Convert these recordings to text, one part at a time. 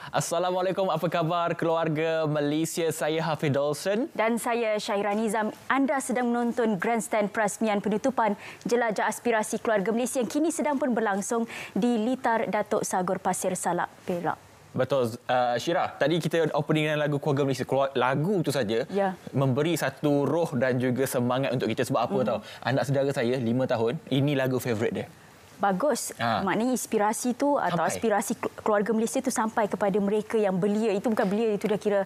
Assalamualaikum, apa khabar keluarga Malaysia? Saya Hafiz Dawson. Dan saya Syairah Nizam. Anda sedang menonton Grandstand Perasmian penutupan Jelajah Aspirasi Keluarga Malaysia yang kini sedang pun berlangsung di Litar Datuk Sagor Pasir Salak, Perak. Betul, Syirah. Tadi kita opening dengan lagu Keluarga Malaysia. Lagu itu saja memberi satu roh dan juga semangat untuk kita. Sebab apa tahu? Anak saudara saya 5 tahun, ini lagu favourite dia. Bagus. Maknanya inspirasi tu atau aspirasi keluarga Malaysia itu sampai kepada mereka yang belia. Itu bukan belia, itu dah kira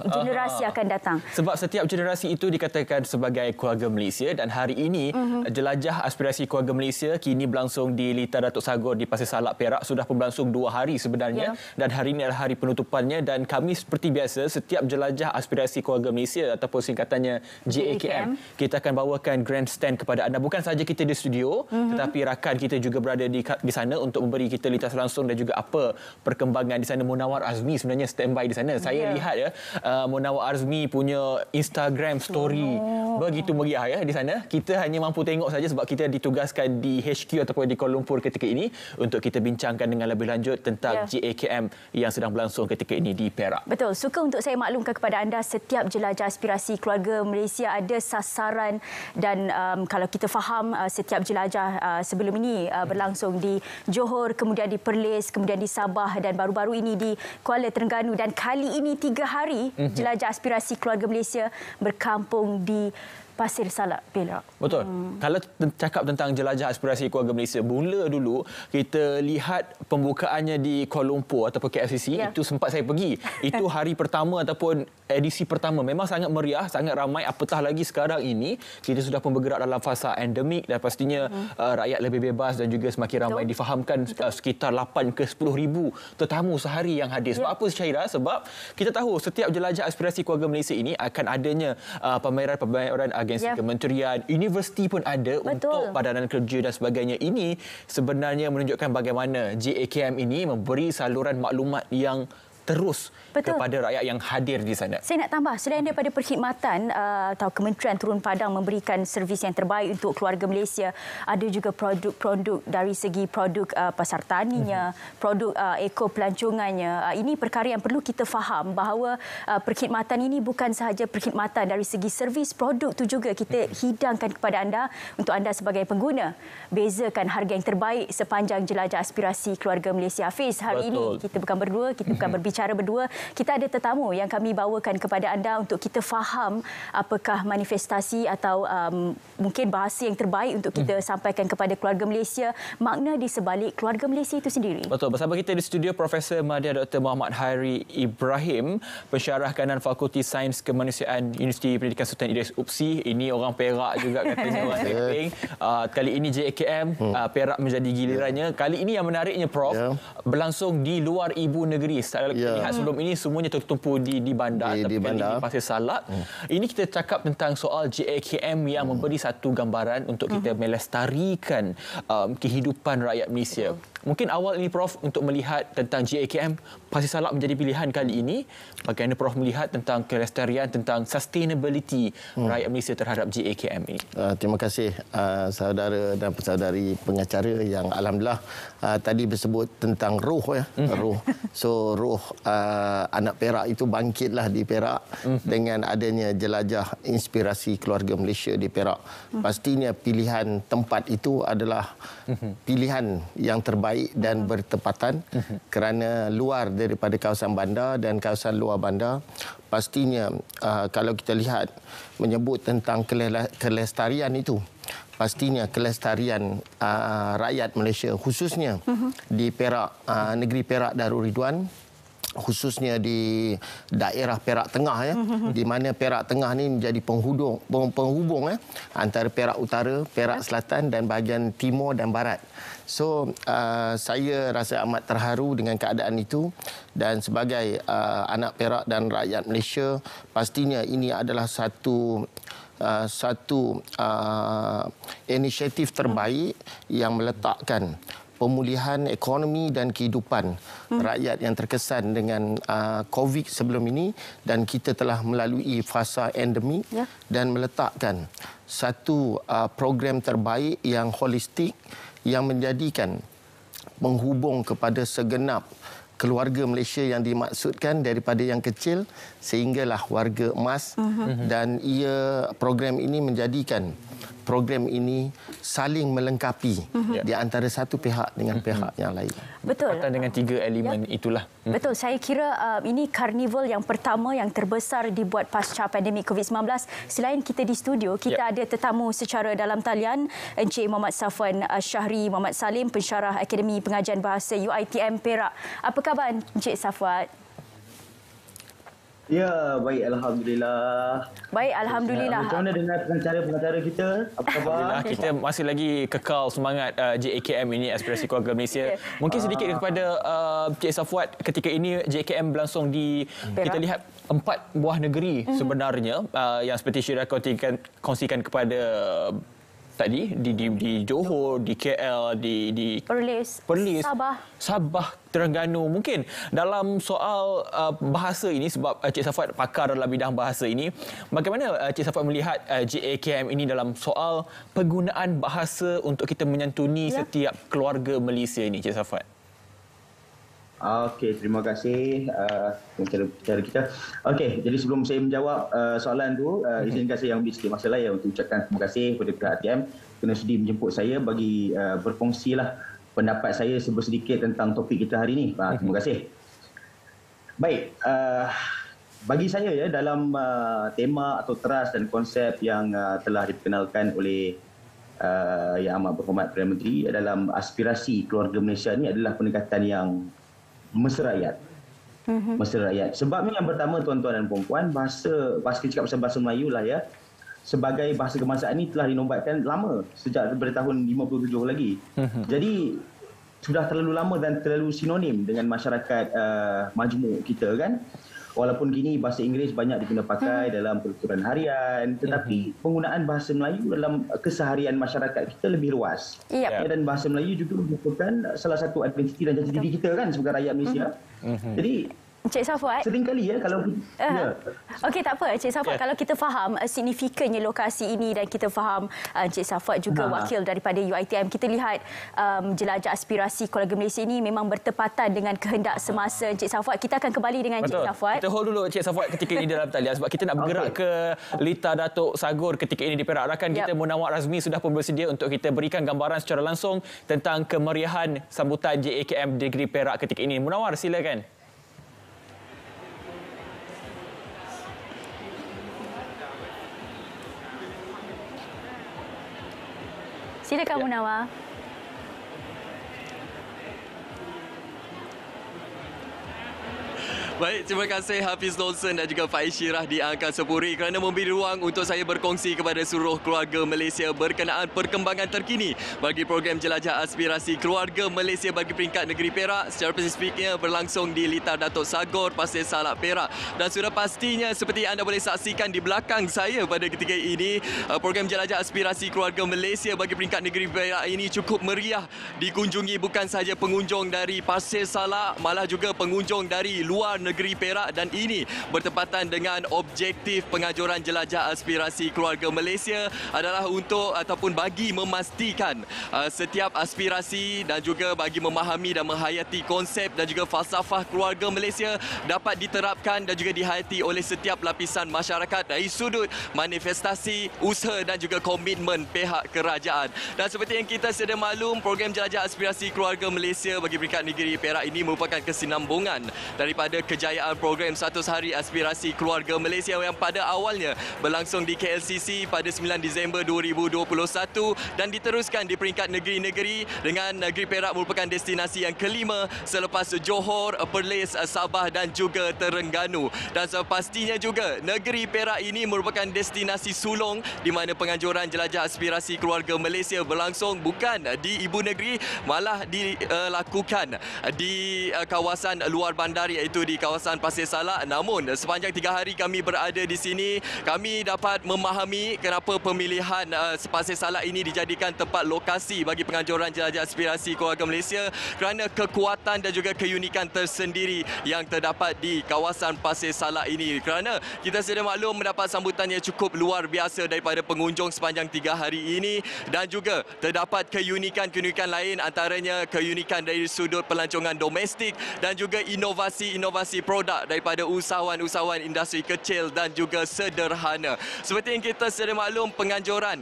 generasi akan datang. Sebab setiap generasi itu dikatakan sebagai keluarga Malaysia dan hari ini Jelajah Aspirasi Keluarga Malaysia kini berlangsung di Litar Datuk Sagor di Pasir Salak, Perak. Sudah pun berlangsung 2 hari sebenarnya dan hari ini adalah hari penutupannya dan kami seperti biasa setiap Jelajah Aspirasi Keluarga Malaysia ataupun singkatannya JAKM, kita akan bawakan grandstand kepada anda. Bukan sahaja kita di studio tetapi rakan kita juga berada di sana untuk memberi kita lintas langsung dan juga apa perkembangan di sana. Munawar Azmi sebenarnya standby di sana. Saya lihat ya, Munawar Azmi punya Instagram story begitu meriah ya di sana. Kita hanya mampu tengok saja sebab kita ditugaskan di HQ ataupun di Kuala Lumpur ketika ini untuk kita bincangkan dengan lebih lanjut tentang JAKM yang sedang berlangsung ketika ini di Perak. Betul. Suka untuk saya maklumkan kepada anda, setiap Jelajah Aspirasi Keluarga Malaysia ada sasaran dan kalau kita faham setiap jelajah sebelum ini berlangsung di Johor, kemudian di Perlis, kemudian di Sabah dan baru-baru ini di Kuala Terengganu dan kali ini 3 hari Jelajah Aspirasi Keluarga Malaysia berkampung di Pasir Salak, Perak. Betul. Kalau cakap tentang Jelajah Aspirasi Keluarga Malaysia, mula dulu kita lihat pembukaannya di Kuala Lumpur ataupun KLCC, itu sempat saya pergi. Itu hari pertama ataupun edisi pertama. Memang sangat meriah, sangat ramai. Apatah lagi sekarang ini, kita sudah pun bergerak dalam fasa endemik dan pastinya rakyat lebih bebas dan juga semakin ramai. Difahamkan sekitar 8 ke 10 ribu tetamu sehari yang hadir. Sebab apa, Syairah? Sebab kita tahu setiap Jelajah Aspirasi Keluarga Malaysia ini akan adanya pameran-pameran agensi kementerian, universiti pun ada untuk padanan kerja dan sebagainya. Ini sebenarnya menunjukkan bagaimana JAKM ini memberi saluran maklumat yang terus kepada rakyat yang hadir di sana. Saya nak tambah, selain daripada perkhidmatan atau Kementerian turun padang memberikan servis yang terbaik untuk keluarga Malaysia, ada juga produk-produk dari segi produk pasar taninya, produk eko-pelancongannya. Ini perkara yang perlu kita faham bahawa perkhidmatan ini bukan sahaja perkhidmatan dari segi servis, produk itu juga kita hidangkan kepada anda untuk anda sebagai pengguna. Bezakan harga yang terbaik sepanjang Jelajah Aspirasi Keluarga Malaysia. Hafiz, hari ini kita bukan berdua, kita bukan berbicara berdua. Kita ada tetamu yang kami bawakan kepada anda untuk kita faham apakah manifestasi atau mungkin bahasa yang terbaik untuk kita sampaikan kepada keluarga Malaysia, makna di sebalik keluarga Malaysia itu sendiri. Betul. Bersama kita di studio Profesor Madya Dr. Muhammad Hairi Ibrahim, pensyarah kanan Fakulti Sains Kemanusiaan Universiti Pendidikan Sultan Idris UPSI. Ini orang Perak juga katanya orang Seping. Kali ini JAKM Perak menjadi gilirannya. Kali ini yang menariknya Prof, berlangsung di luar ibu negeri. Lihat sebelum ini semuanya tertumpu di bandar, di Pasir Salak. Ini kita cakap tentang soal JAKM yang memberi satu gambaran untuk kita melestarikan kehidupan rakyat Malaysia. Mungkin awal ini Prof untuk melihat tentang JAKM Pasir Salak menjadi pilihan kali ini. Bagaimana Prof melihat tentang kelestarian, tentang sustainability rakyat Malaysia terhadap JAKM ini? Terima kasih saudara dan saudari pengacara yang alhamdulillah tadi bersebut tentang roh roh. So roh anak Perak itu bangkitlah di Perak dengan adanya Jelajah Inspirasi Keluarga Malaysia di Perak. Pastinya pilihan tempat itu adalah pilihan yang terbaik dan bertepatan kerana luar daripada kawasan bandar dan kawasan luar bandar. Pastinya kalau kita lihat menyebut tentang kelestarian itu, pastinya kelestarian rakyat Malaysia khususnya di Perak, negeri Perak Darul Ridwan, khususnya di daerah Perak Tengah di mana Perak Tengah ni menjadi penghubung antara Perak Utara, Perak Selatan dan bahagian timur dan barat. So saya rasa amat terharu dengan keadaan itu dan sebagai anak Perak dan rakyat Malaysia, pastinya ini adalah satu inisiatif terbaik yang meletakkan pemulihan ekonomi dan kehidupan rakyat yang terkesan dengan COVID sebelum ini, dan kita telah melalui fasa endemik dan meletakkan satu program terbaik yang holistik yang menjadikan penghubung kepada segenap keluarga Malaysia yang dimaksudkan daripada yang kecil sehinggalah warga emas dan program ini menjadikan program ini saling melengkapi di antara satu pihak dengan pihak yang lain. Betul. Dengan 3 elemen itulah. Betul. Saya kira ini karnival yang pertama yang terbesar dibuat pasca pandemik COVID-19. Selain kita di studio, kita ada tetamu secara dalam talian, Encik Muhammad Safwan Syahri Muhammad Salim, pensyarah Akademi Pengajian Bahasa UiTM Perak. Apa khabar Encik Safwan? Ya, baik. Alhamdulillah. Baik, Alhamdulillah. Macam mana dengan pengacara-pengacara kita? Apa khabar? Alhamdulillah, kita masih lagi kekal semangat JAKM ini, Aspirasi Keluarga Malaysia. Mungkin sedikit kepada Cik Safwan, ketika ini JAKM berlangsung di, kita lihat 4 buah negeri sebenarnya yang seperti Syirah kongsikan kepada tadi di Johor, di KL, di Perlis, Sabah, Terengganu. Mungkin dalam soal bahasa ini, sebab Cik Safwan pakar dalam bidang bahasa ini, bagaimana Cik Safwan melihat JAKM ini dalam soal penggunaan bahasa untuk kita menyantuni setiap keluarga Malaysia ini, Cik Safwan? Okey, terima kasih cara kita. Okey, jadi sebelum saya menjawab soalan tu, izinkan saya ambil sikit masa lah untuk ucapkan terima kasih kepada pihak ATM kerana sudi menjemput saya bagi berkongsilah pendapat saya sedikit tentang topik kita hari ini. Terima kasih. Baik, bagi saya dalam tema atau teras dan konsep yang telah diperkenalkan oleh Yang Amat Berhormat Perdana Menteri dalam aspirasi keluarga Malaysia ini adalah pendekatan yang mesra rakyat. Mesra rakyat. Sebabnya yang pertama, tuan-tuan dan puan-puan, bahasa kita cakap pasal bahasa Melayu lah ya, sebagai bahasa kebangsaan ini telah dinobatkan lama, sejak daripada tahun 57 lagi. Jadi sudah terlalu lama dan terlalu sinonim dengan masyarakat majmuk kita kan. Walaupun kini bahasa Inggeris banyak digunakan pakai dalam pertuturan harian, tetapi penggunaan bahasa Melayu dalam keseharian masyarakat kita lebih luas. Dan bahasa Melayu juga merupakan salah satu identiti dan jati diri kita kan sebagai rakyat Malaysia. Jadi Encik Safwan, seringkali kalau okey, tak apa Encik Safwan, kalau kita faham signifikannya lokasi ini dan kita faham Encik Safwan juga wakil daripada UiTM, kita lihat jelajah aspirasi keluarga Malaysia ini memang bertepatan dengan kehendak semasa Encik Safwan. Kita akan kembali dengan Encik Safwan. Kita hold dulu Encik Safwan ketika ini dalam talian sebab kita nak bergerak ke Lita Datuk Sagor ketika ini di Perak. Rakan kita Munawar Razmi sudah pun bersedia untuk kita berikan gambaran secara langsung tentang kemeriahan sambutan JAKM Negeri Perak ketika ini. Munawar, silakan. Silakan Munawar. Baik, terima kasih Hafiz Lawson dan juga Faiz Syirah di Angkasa Sepuri kerana memberi ruang untuk saya berkongsi kepada seluruh keluarga Malaysia berkenaan perkembangan terkini bagi program Jelajah Aspirasi Keluarga Malaysia bagi peringkat negeri Perak. Secara spesifiknya berlangsung di Lita Datuk Sagor, Pasir Salak, Perak. Dan sudah pastinya seperti anda boleh saksikan di belakang saya pada ketika ini, program Jelajah Aspirasi Keluarga Malaysia bagi peringkat negeri Perak ini cukup meriah dikunjungi bukan sahaja pengunjung dari Pasir Salak, malah juga pengunjung dari luar negeri Perak, dan ini bertepatan dengan objektif pengajuran Jelajah Aspirasi Keluarga Malaysia adalah untuk ataupun bagi memastikan setiap aspirasi dan juga bagi memahami dan menghayati konsep dan juga falsafah keluarga Malaysia dapat diterapkan dan juga dihayati oleh setiap lapisan masyarakat dari sudut manifestasi, usaha dan juga komitmen pihak kerajaan. Dan seperti yang kita sedia maklum, program Jelajah Aspirasi Keluarga Malaysia bagi peringkat negeri Perak ini merupakan kesinambungan daripada kejayaan program 100 Hari Aspirasi Keluarga Malaysia yang pada awalnya berlangsung di KLCC pada 9 Disember 2021 dan diteruskan di peringkat negeri-negeri dengan negeri Perak merupakan destinasi yang kelima selepas Johor, Perlis, Sabah dan juga Terengganu. Dan pastinya juga negeri Perak ini merupakan destinasi sulung di mana penganjuran Jelajah Aspirasi Keluarga Malaysia berlangsung bukan di ibu negeri, malah dilakukan di kawasan luar bandar iaitu di kawasan kawasan Pasir Salak. Namun sepanjang 3 hari kami berada di sini, kami dapat memahami kenapa pemilihan Pasir Salak ini dijadikan tempat lokasi bagi penganjuran jelajah aspirasi keluarga Malaysia kerana kekuatan dan juga keunikan tersendiri yang terdapat di kawasan Pasir Salak ini. Kerana kita sedia maklum mendapat sambutan yang cukup luar biasa daripada pengunjung sepanjang 3 hari ini, dan juga terdapat keunikan-keunikan lain, antaranya keunikan dari sudut pelancongan domestik dan juga inovasi-inovasi produk daripada usahawan-usahawan industri kecil dan juga sederhana. Seperti yang kita sedia maklum, penganjuran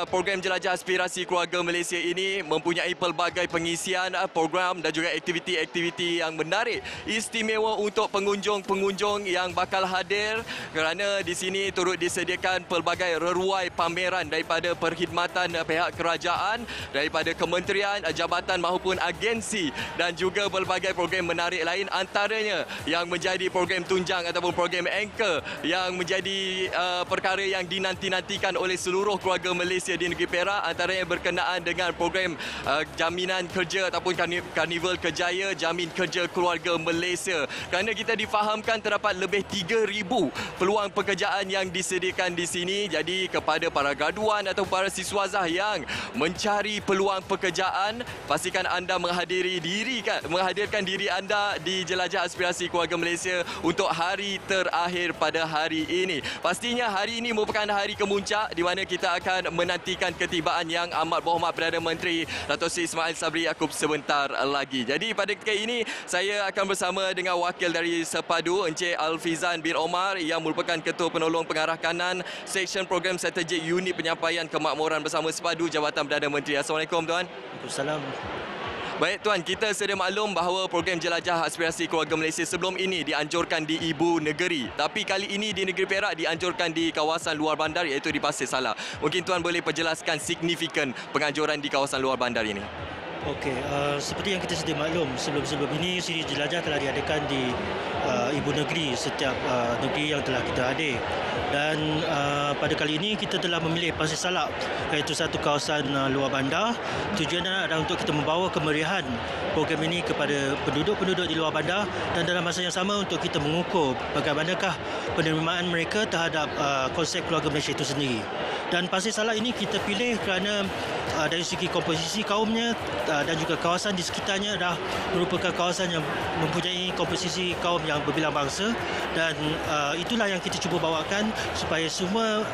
program jelajah aspirasi keluarga Malaysia ini mempunyai pelbagai pengisian program dan juga aktiviti-aktiviti yang menarik, istimewa untuk pengunjung-pengunjung yang bakal hadir, kerana di sini turut disediakan pelbagai reruai pameran daripada perkhidmatan pihak kerajaan, daripada kementerian, jabatan maupun agensi, dan juga pelbagai program menarik lain, antaranya yang menjadi program tunjang ataupun program anchor yang menjadi perkara yang dinanti-nantikan oleh seluruh keluarga Malaysia di negeri Perak, antaranya berkenaan dengan program jaminan kerja ataupun Karnival Kerjaya Jamin Kerja Keluarga Malaysia. Kerana kita difahamkan terdapat lebih 3,000 peluang pekerjaan yang disediakan di sini. Jadi kepada para graduan atau para siswazah yang mencari peluang pekerjaan, pastikan anda menghadirkan diri anda di jelajah aspirasi keluarga Malaysia untuk hari terakhir pada hari ini. Pastinya hari ini merupakan hari kemuncak di mana kita akan menantikan ketibaan yang amat berhormat Perdana Menteri Dato' Seri Ismail Sabri Yaakob sebentar lagi. Jadi pada ketika ini saya akan bersama dengan wakil dari Sepadu, Encik Alfizan bin Omar, yang merupakan Ketua Penolong Pengarah Kanan Seksyen Program Strategik Unit Penyampaian Kemakmuran bersama Sepadu Jabatan Perdana Menteri. Assalamualaikum tuan. Waalaikumsalam. Baik tuan, kita sedia maklum bahawa program jelajah aspirasi keluarga Malaysia sebelum ini dianjurkan di ibu negeri. Tapi kali ini di negeri Perak dianjurkan di kawasan luar bandar, iaitu di Pasir Salak. Mungkin tuan boleh perjelaskan signifikan penganjuran di kawasan luar bandar ini. Okey, seperti yang kita sedia maklum, sebelum-sebelum ini siri jelajah telah diadakan di ibu negeri setiap negeri yang telah kita hadir. Dan pada kali ini kita telah memilih Pasir Salak, iaitu satu kawasan luar bandar. Tujuannya adalah untuk kita membawa kemeriahan program ini kepada penduduk-penduduk di luar bandar, dan dalam masa yang sama untuk kita mengukur bagaimanakah penerimaan mereka terhadap konsep keluarga Malaysia itu sendiri. Dan Pasir Salak ini kita pilih kerana dari segi komposisi kaumnya dan juga kawasan di sekitarnya adalah merupakan kawasan yang mempunyai komposisi kaum yang berbilang bangsa, dan itulah yang kita cuba bawakan supaya semua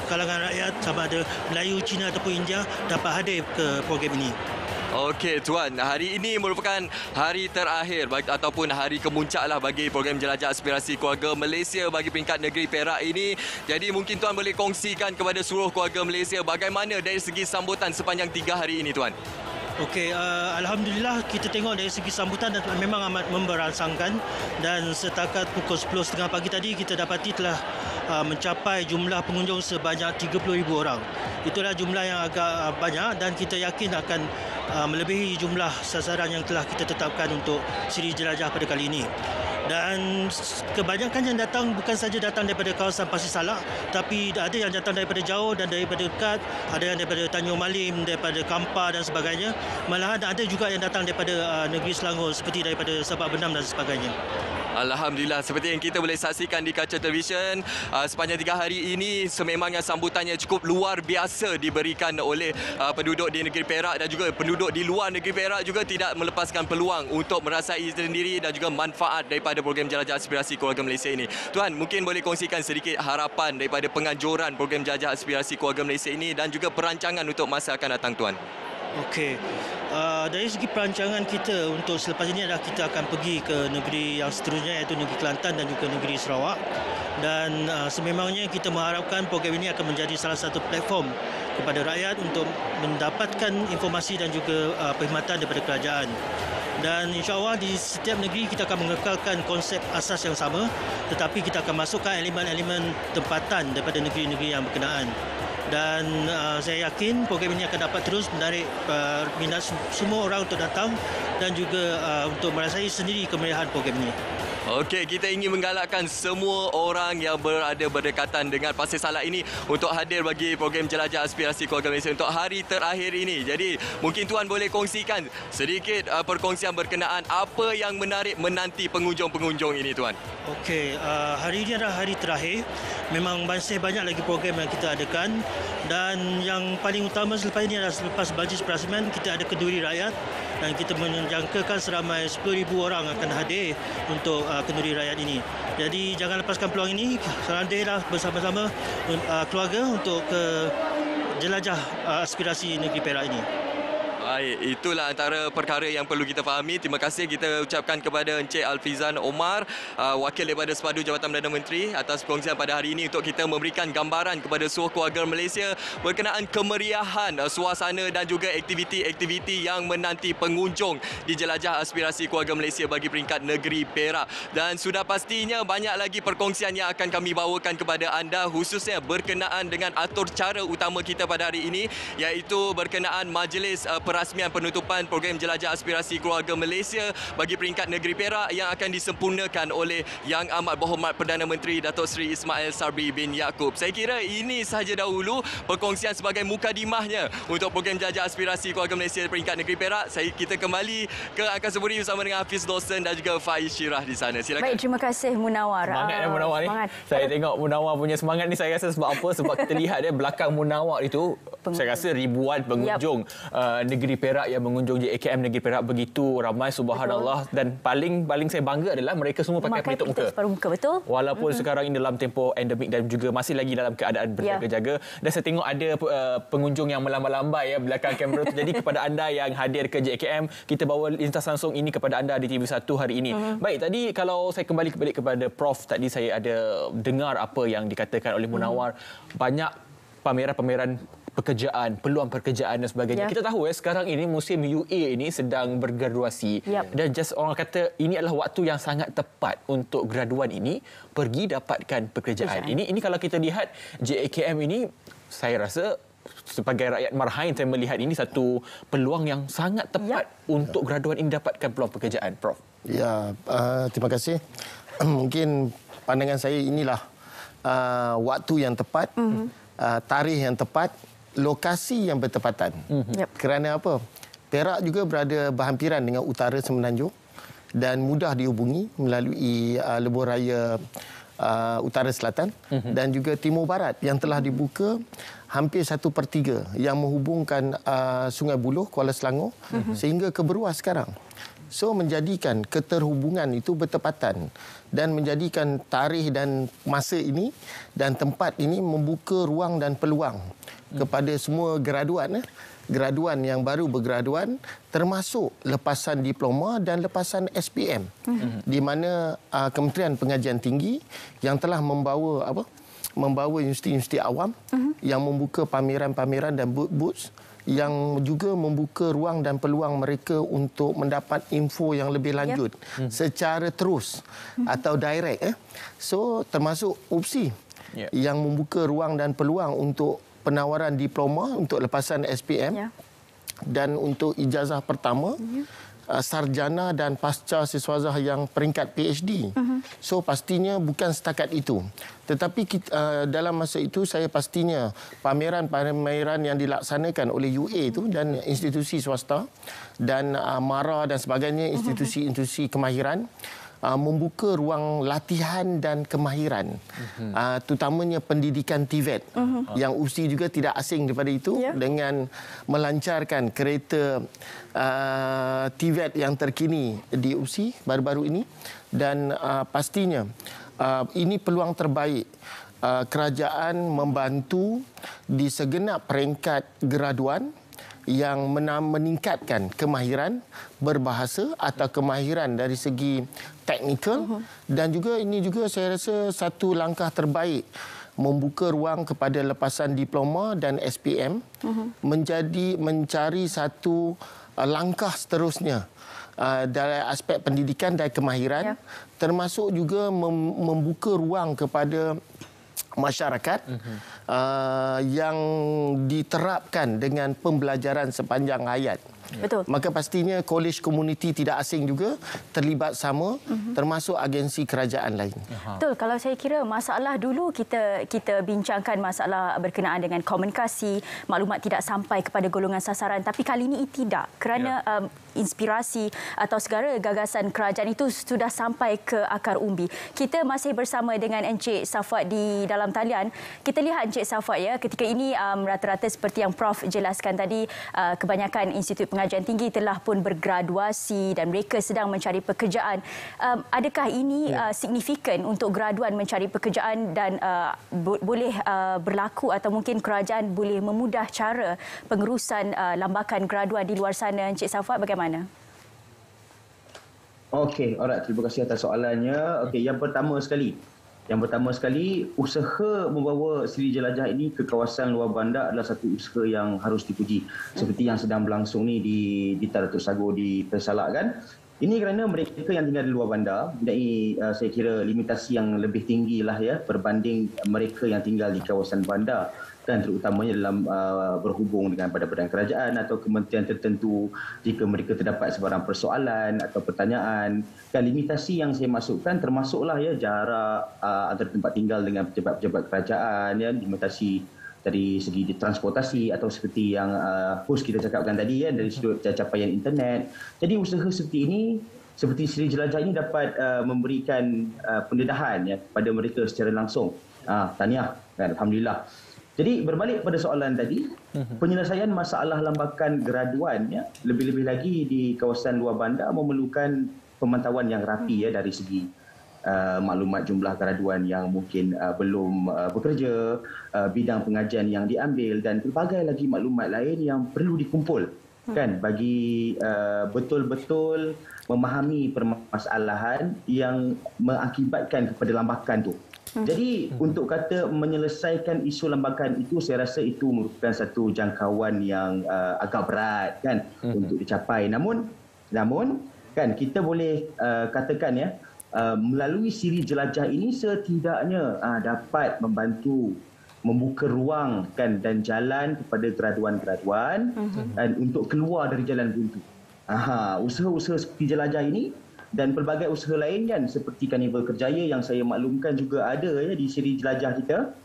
kalangan rakyat, sama ada Melayu, Cina ataupun India, dapat hadir ke program ini. Okey tuan, hari ini merupakan hari terakhir ataupun hari kemuncak lah bagi program jelajah aspirasi keluarga Malaysia bagi peringkat negeri Perak ini. Jadi mungkin tuan boleh kongsikan kepada seluruh keluarga Malaysia bagaimana dari segi sambutan sepanjang 3 hari ini tuan. Okey, alhamdulillah kita tengok dari segi sambutan dan memang amat memberangsangkan, dan setakat pukul 10.30 pagi tadi kita dapati telah mencapai jumlah pengunjung sebanyak 30,000 orang. Itulah jumlah yang agak banyak, dan kita yakin akan melebihi jumlah sasaran yang telah kita tetapkan untuk siri jelajah pada kali ini. Dan kebanyakan yang datang bukan saja datang daripada kawasan Pasir Salak, tapi ada yang datang daripada jauh dan daripada dekat, ada yang daripada Tanjung Malim, daripada Kampar dan sebagainya. Malahan ada juga yang datang daripada negeri Selangor seperti daripada Sabak Benam dan sebagainya. Alhamdulillah, seperti yang kita boleh saksikan di kaca televisyen, sepanjang 3 hari ini sememangnya sambutannya cukup luar biasa diberikan oleh penduduk di negeri Perak, dan juga penduduk di luar negeri Perak juga tidak melepaskan peluang untuk merasai sendiri dan juga manfaat daripada program jelajah aspirasi keluarga Malaysia ini. Tuan, mungkin boleh kongsikan sedikit harapan daripada penganjuran program jelajah aspirasi keluarga Malaysia ini dan juga perancangan untuk masa akan datang tuan. Okey, dari segi perancangan kita untuk selepas ini adalah kita akan pergi ke negeri yang seterusnya, iaitu negeri Kelantan dan juga negeri Sarawak. Dan sememangnya kita mengharapkan program ini akan menjadi salah satu platform kepada rakyat untuk mendapatkan informasi dan juga perkhidmatan daripada kerajaan. Dan insya-Allah di setiap negeri kita akan mengekalkan konsep asas yang sama, tetapi kita akan masukkan elemen-elemen tempatan daripada negeri-negeri yang berkenaan. Dan saya yakin program ini akan dapat terus menarik minat semua orang untuk datang dan juga untuk merasai sendiri kemeriahan program ini. Okey, kita ingin menggalakkan semua orang yang berada berdekatan dengan Pasir Salak ini untuk hadir bagi program Jelajah Aspirasi Keluarga Malaysia untuk hari terakhir ini. Jadi, mungkin Tuan boleh kongsikan sedikit perkongsian berkenaan apa yang menarik menanti pengunjung-pengunjung ini, Tuan. Okey, hari ini adalah hari terakhir. Memang masih banyak lagi program yang kita adakan, dan yang paling utama selepas ini adalah selepas Majlis Peraseman kita ada kenduri rakyat, dan kita menjangkakan seramai 10,000 orang akan hadir untuk kenduri rakyat ini. Jadi jangan lepaskan peluang ini, hadirlah bersama-sama keluarga untuk jelajah aspirasi negeri Perak ini. Baik, itulah antara perkara yang perlu kita fahami. Terima kasih kita ucapkan kepada Encik Alfizan Omar, wakil daripada Sepadu Jabatan Perdana Menteri, atas perkongsian pada hari ini untuk kita memberikan gambaran kepada seluruh keluarga Malaysia berkenaan kemeriahan suasana dan juga aktiviti-aktiviti yang menanti pengunjung di Jelajah Aspirasi Keluarga Malaysia bagi peringkat negeri Perak. Dan sudah pastinya banyak lagi perkongsian yang akan kami bawakan kepada anda, khususnya berkenaan dengan atur cara utama kita pada hari ini, iaitu berkenaan Majlis Perasmian penutupan program Jelajah Aspirasi Keluarga Malaysia bagi peringkat negeri Perak yang akan disempurnakan oleh Yang Amat Berhormat Perdana Menteri Datuk Seri Ismail Sabri bin Yaakob. Saya kira ini sahaja dahulu perkongsian sebagai mukadimahnya untuk program Jelajah Aspirasi Keluarga Malaysia peringkat negeri Perak. Kita kembali ke Angkasa Puri bersama dengan Hafiz Dawson dan juga Faiz Syirah di sana. Silakan. Baik, terima kasih Munawar. Semangat Munawar ni. Saya tengok Munawar punya semangat ni, saya rasa sebab apa? Sebab kita lihat dia belakang Munawar itu, saya rasa ribuan pengunjung negeri Perak yang mengunjung JKM negeri Perak begitu ramai, subhanallah. Dan paling saya bangga adalah mereka semua pakai pelitup muka. Separuh muka, betul. Walaupun sekarang ini dalam tempoh endemik dan juga masih lagi dalam keadaan berjaga-jaga. Dan saya tengok ada pengunjung yang melambai-lambai belakang kamera tu. Jadi kepada anda yang hadir ke JKM, kita bawa lintas langsung ini kepada anda di TV1 hari ini. Baik, tadi kalau saya kembali balik kepada Prof, tadi saya ada dengar apa yang dikatakan oleh Munawar. Banyak pameran-pameran pekerjaan, peluang pekerjaan dan sebagainya. Kita tahu sekarang ini musim UA ini sedang bergraduasi. Dan just orang kata ini adalah waktu yang sangat tepat untuk graduan ini pergi dapatkan pekerjaan. Ini kalau kita lihat JKM ini, saya rasa sebagai rakyat Marhain saya melihat ini satu peluang yang sangat tepat untuk graduan ini dapatkan peluang pekerjaan, Prof. Ya, terima kasih. Mungkin pandangan saya inilah waktu yang tepat, tarikh yang tepat, lokasi yang bertepatan. Kerana apa? Perak juga berada berhampiran dengan utara Semenanjung dan mudah dihubungi melalui lebuh raya utara selatan dan juga timur barat yang telah dibuka hampir 1/3 yang menghubungkan Sungai Buloh, Kuala Selangor sehingga ke Beruas sekarang. So menjadikan keterhubungan itu bertepatan dan menjadikan tarikh dan masa ini dan tempat ini membuka ruang dan peluang kepada semua graduan yang baru bergraduan, termasuk lepasan diploma dan lepasan SPM, di mana Kementerian Pengajian Tinggi yang telah membawa universiti-universiti awam yang membuka pameran-pameran dan booth yang juga membuka ruang dan peluang mereka untuk mendapat info yang lebih lanjut secara terus atau direct. So termasuk UPSI yang membuka ruang dan peluang untuk penawaran diploma untuk lepasan SPM dan untuk ijazah pertama, sarjana dan pasca siswazah yang peringkat PhD. So pastinya bukan setakat itu. Tetapi dalam masa itu saya pastinya pameran-pameran yang dilaksanakan oleh UA itu dan institusi swasta dan MARA dan sebagainya, institusi-institusi kemahiran, membuka ruang latihan dan kemahiran, terutamanya pendidikan TVET yang UPSI juga tidak asing daripada itu dengan melancarkan kereta TVET yang terkini di UPSI baru-baru ini. Dan pastinya ini peluang terbaik kerajaan membantu di segenap peringkat graduan yang meningkatkan kemahiran berbahasa atau kemahiran dari segi teknikal, dan juga ini juga saya rasa satu langkah terbaik membuka ruang kepada lepasan diploma dan SPM mencari satu langkah seterusnya dari aspek pendidikan dan kemahiran, termasuk juga membuka ruang kepada masyarakat yang diterapkan dengan pembelajaran sepanjang hayat. Betul. Maka pastinya college community tidak asing juga terlibat sama, termasuk agensi kerajaan lain. Betul. Kalau saya kira masalah dulu kita bincangkan masalah berkenaan dengan komunikasi, maklumat tidak sampai kepada golongan sasaran, tapi kali ini tidak, kerana inspirasi atau segala gagasan kerajaan itu sudah sampai ke akar umbi. Kita masih bersama dengan Encik Safwat di dalam talian. Kita lihat Encik Safwat ya, ketika ini rata-rata seperti yang Prof jelaskan tadi, kebanyakan institut pengajian tinggi telah pun bergraduasi dan mereka sedang mencari pekerjaan. Adakah ini signifikan untuk graduan mencari pekerjaan dan boleh berlaku atau mungkin kerajaan boleh memudah cara pengurusan lambakan graduan di luar sana? Encik Safwat, bagaimana? Okey, alright. Terima kasih atas soalannya. Okey, yang pertama sekali, usaha membawa Seri Jelajah ini ke kawasan luar bandar adalah satu usaha yang harus dipuji. Seperti yang sedang berlangsung ni di Datuk Sagor di Pesalak kan. Ini kerana mereka yang tinggal di luar bandar mempunyai saya kira limitasi yang lebih tinggi lah ya berbanding mereka yang tinggal di kawasan bandar, kan, terutamanya dalam berhubung dengan badan-badan kerajaan atau kementerian tertentu. Jika mereka terdapat sebarang persoalan atau pertanyaan, dan limitasi yang saya masukkan termasuklah ya jarak antara tempat tinggal dengan pejabat-pejabat kerajaan, ya, limitasi dari segi transportasi atau seperti yang host kita cakapkan tadi ya, dari sudut capaian internet. Jadi usaha seperti ini, seperti Seri Jelajah ini dapat memberikan pendedahan ya kepada mereka secara langsung. Tahniah, kan, alhamdulillah. Jadi berbalik pada soalan tadi, penyelesaian masalah lambakan graduan ya, lebih-lebih lagi di kawasan luar bandar memerlukan pemantauan yang rapi ya dari segi maklumat jumlah graduan yang mungkin belum bekerja, bidang pengajian yang diambil dan pelbagai lagi maklumat lain yang perlu dikumpul kan bagi betul-betul memahami permasalahan yang mengakibatkan kepada lambakan tu. Jadi untuk kata menyelesaikan isu lambakan itu, saya rasa itu merupakan satu jangkauan yang agak berat kan untuk dicapai. Namun kan kita boleh katakan ya, melalui Seri Jelajah ini setidaknya dapat membantu membuka ruang kan dan jalan kepada graduan-graduan dan untuk keluar dari jalan buntu. Usaha-usaha seperti Jelajah ini dan pelbagai usaha lain kan seperti Karnival Kerjaya yang saya maklumkan juga ada ya di Seri Jelajah kita,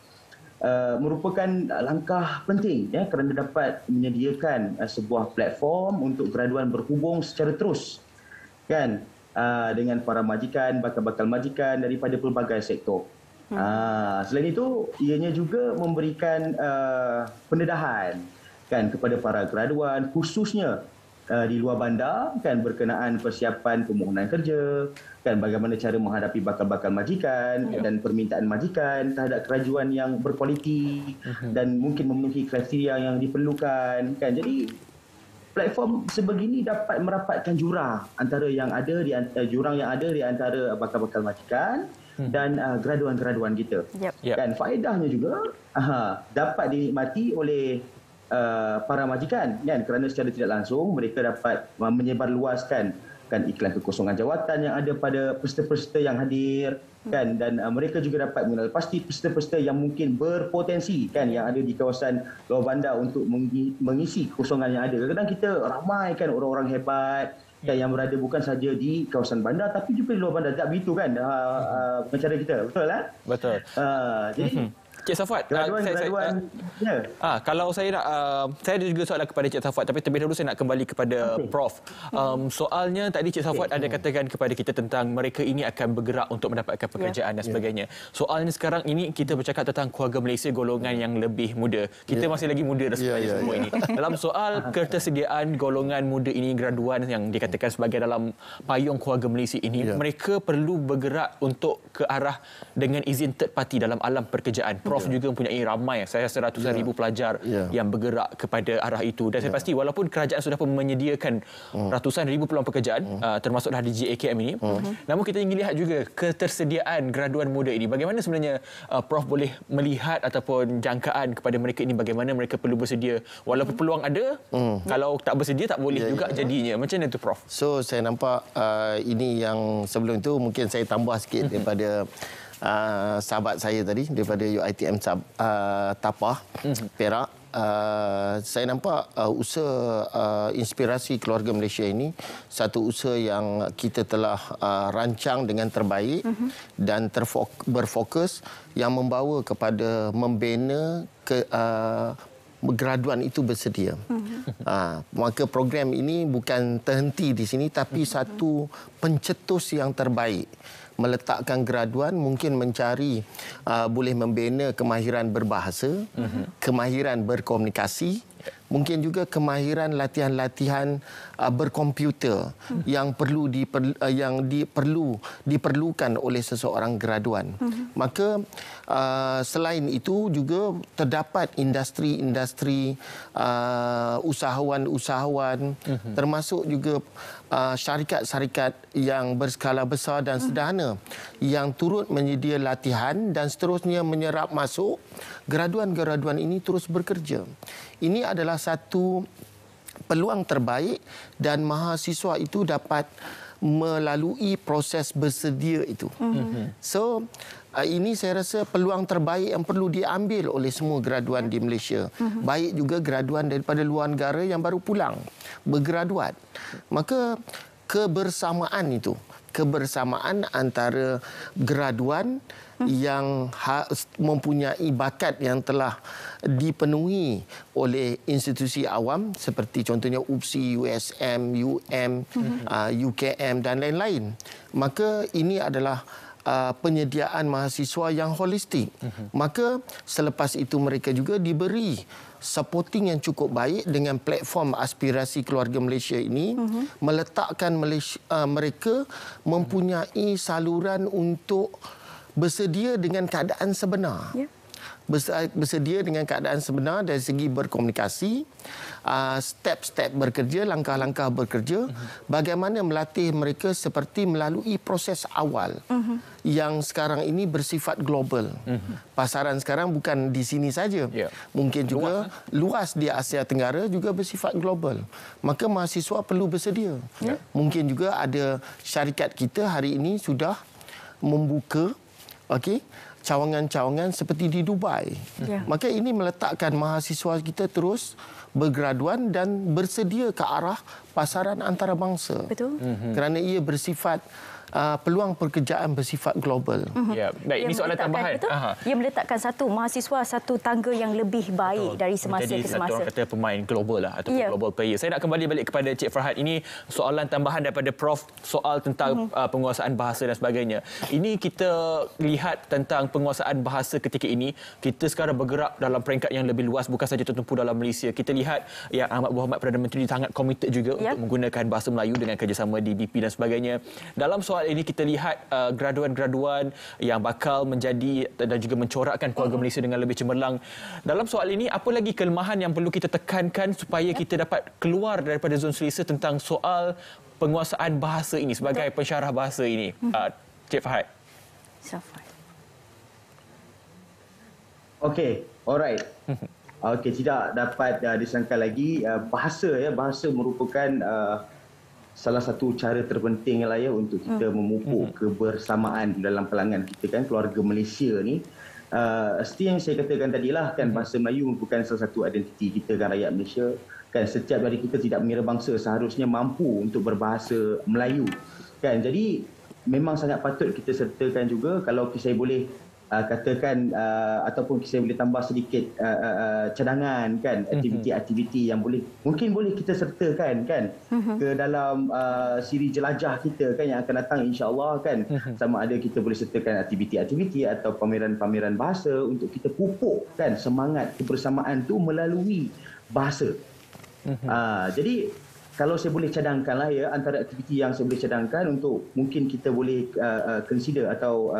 merupakan langkah penting ya kerana dapat menyediakan sebuah platform untuk graduan berhubung secara terus kan dengan para majikan, bakal-bakal majikan daripada pelbagai sektor. Selain itu, ianya juga memberikan pendedahan kan kepada para graduan khususnya di luar bandar kan berkenaan persiapan permohonan kerja, kan bagaimana cara menghadapi bakal-bakal majikan dan permintaan majikan terhadap kerajuan yang berkualiti dan mungkin memenuhi kriteria yang diperlukan kan. Jadi platform sebegini dapat merapatkan jurang yang ada di antara bakal-bakal majikan dan graduan-graduan kita. Dan faedahnya juga dapat dinikmati oleh para majikan kan, kerana secara tidak langsung mereka dapat menyebarluaskan kan iklan kekosongan jawatan yang ada pada peserta-peserta yang hadir kan, dan mereka juga dapat mengenal pasti peserta-peserta yang mungkin berpotensi kan yang ada di kawasan luar bandar untuk mengisi kekosongan yang ada. Kadang-kadang kita ramai kan orang-orang hebat kan yang berada bukan saja di kawasan bandar tapi juga di luar bandar. Tak begitu kan pengacara kita, betul lah? Betul. Jadi Cik Safwat, kalau saya nak, saya ada juga soalan kepada Cik Safwat, tapi terlebih dahulu saya nak kembali kepada Prof. Soalnya tadi Cik Safwat ada katakan kepada kita tentang mereka ini akan bergerak untuk mendapatkan pekerjaan dan sebagainya. Soalnya sekarang ini kita bercakap tentang keluarga Malaysia golongan yang lebih muda. Kita masih lagi muda sebenarnya semua ini. Dalam soal ketersediaan golongan muda ini, graduan yang dikatakan sebagai dalam payung keluarga Malaysia ini, mereka perlu bergerak untuk ke arah dengan izin third party dalam alam pekerjaan. Prof juga mempunyai ramai, saya rasa ratusan ribu pelajar yang bergerak kepada arah itu. Dan saya pasti walaupun kerajaan sudah pun menyediakan ratusan ribu peluang pekerjaan, termasuklah di JKM ini, namun kita ingin lihat juga ketersediaan graduan muda ini. Bagaimana sebenarnya Prof boleh melihat ataupun jangkaan kepada mereka ini, bagaimana mereka perlu bersedia. Walaupun peluang ada, kalau tak bersedia tak boleh juga jadinya. Macam mana tu Prof? So saya nampak ini yang sebelum itu mungkin saya tambah sikit daripada sahabat saya tadi daripada UiTM Tapah Perak. saya nampak usaha inspirasi keluarga Malaysia ini satu usaha yang kita telah rancang dengan terbaik dan berfokus yang membawa kepada membina graduan itu bersedia. Maka program ini bukan terhenti di sini tapi satu pencetus yang terbaik. Meletakkan graduan mungkin mencari boleh membina kemahiran berbahasa, kemahiran berkomunikasi, mungkin juga kemahiran latihan-latihan berkomputer yang diperlukan oleh seseorang graduan. Maka selain itu juga terdapat industri-industri usahawan-usahawan termasuk juga syarikat-syarikat yang berskala besar dan sederhana yang turut menyedia latihan dan seterusnya menyerap masuk. Graduan-graduan ini terus bekerja. Ini adalah satu peluang terbaik dan mahasiswa itu dapat melalui proses bersedia itu. So, ini saya rasa peluang terbaik yang perlu diambil oleh semua graduan di Malaysia. Baik juga graduan daripada luar negara yang baru pulang bergraduat. Maka kebersamaan itu, kebersamaan antara graduan yang mempunyai bakat yang telah dipenuhi oleh institusi awam seperti contohnya UPSI, USM, UKM dan lain-lain. Maka ini adalah penyediaan mahasiswa yang holistik. Maka selepas itu mereka juga diberi supporting yang cukup baik dengan platform aspirasi keluarga Malaysia ini meletakkan mereka mempunyai saluran untuk bersedia dengan keadaan sebenar. Bersedia dengan keadaan sebenar dari segi berkomunikasi, step-step bekerja, langkah-langkah bekerja, bagaimana melatih mereka seperti melalui proses awal yang sekarang ini bersifat global. Pasaran sekarang bukan di sini saja. Mungkin juga luas di Asia Tenggara juga bersifat global. Maka mahasiswa perlu bersedia. Mungkin juga ada syarikat kita hari ini sudah membuka cawangan-cawangan seperti di Dubai. Maka ini meletakkan mahasiswa kita terus bergraduan dan bersedia ke arah pasaran antarabangsa. Betul. Kerana ia bersifat peluang pekerjaan bersifat global. Baik, ini soalan tambahan. Ia meletakkan satu mahasiswa satu tangga yang lebih baik dari semasa ke semasa. Menjadi kata pemain global lah ataupun global player. Saya nak kembali balik kepada Cik Farhad. Ini soalan tambahan daripada Prof soal tentang penguasaan bahasa dan sebagainya. Ini kita lihat tentang penguasaan bahasa ketika ini. Kita sekarang bergerak dalam peringkat yang lebih luas bukan saja tertumpu dalam Malaysia. Kita lihat yang Ahmad Muhammad Perdana Menteri sangat komited juga untuk menggunakan bahasa Melayu dengan kerjasama DBP dan sebagainya. Dalam soal ini kita lihat graduan-graduan yang bakal menjadi dan juga mencorakkan keluarga Malaysia dengan lebih cemerlang. Dalam soal ini, apa lagi kelemahan yang perlu kita tekankan supaya kita dapat keluar daripada zon selesa tentang soal penguasaan bahasa ini sebagai pensyarah bahasa ini? Cik Fahad. Okey, alright. Okey, tidak dapat disangkal lagi bahasa merupakan salah satu cara terpenting lah untuk kita memupuk kebersamaan dalam kalangan kita kan, keluarga Malaysia ni. Seperti yang saya katakan tadilah kan, bahasa Melayu merupakan salah satu identiti kita kan, rakyat Malaysia kan. Setiap dari kita tidak mengira bangsa seharusnya mampu untuk berbahasa Melayu kan. Jadi memang sangat patut kita sertakan juga. Kalau saya boleh katakan ataupun saya boleh tambah sedikit cadangan kan, aktiviti-aktiviti yang mungkin boleh kita sertakan kan ke dalam siri jelajah kita kan yang akan datang insya-Allah kan. Sama ada kita boleh sertakan aktiviti-aktiviti atau pameran-pameran bahasa untuk kita pupuk kan semangat kebersamaan tu melalui bahasa. Jadi kalau saya boleh cadangkanlah antara aktiviti yang saya boleh cadangkan untuk mungkin kita boleh consider atau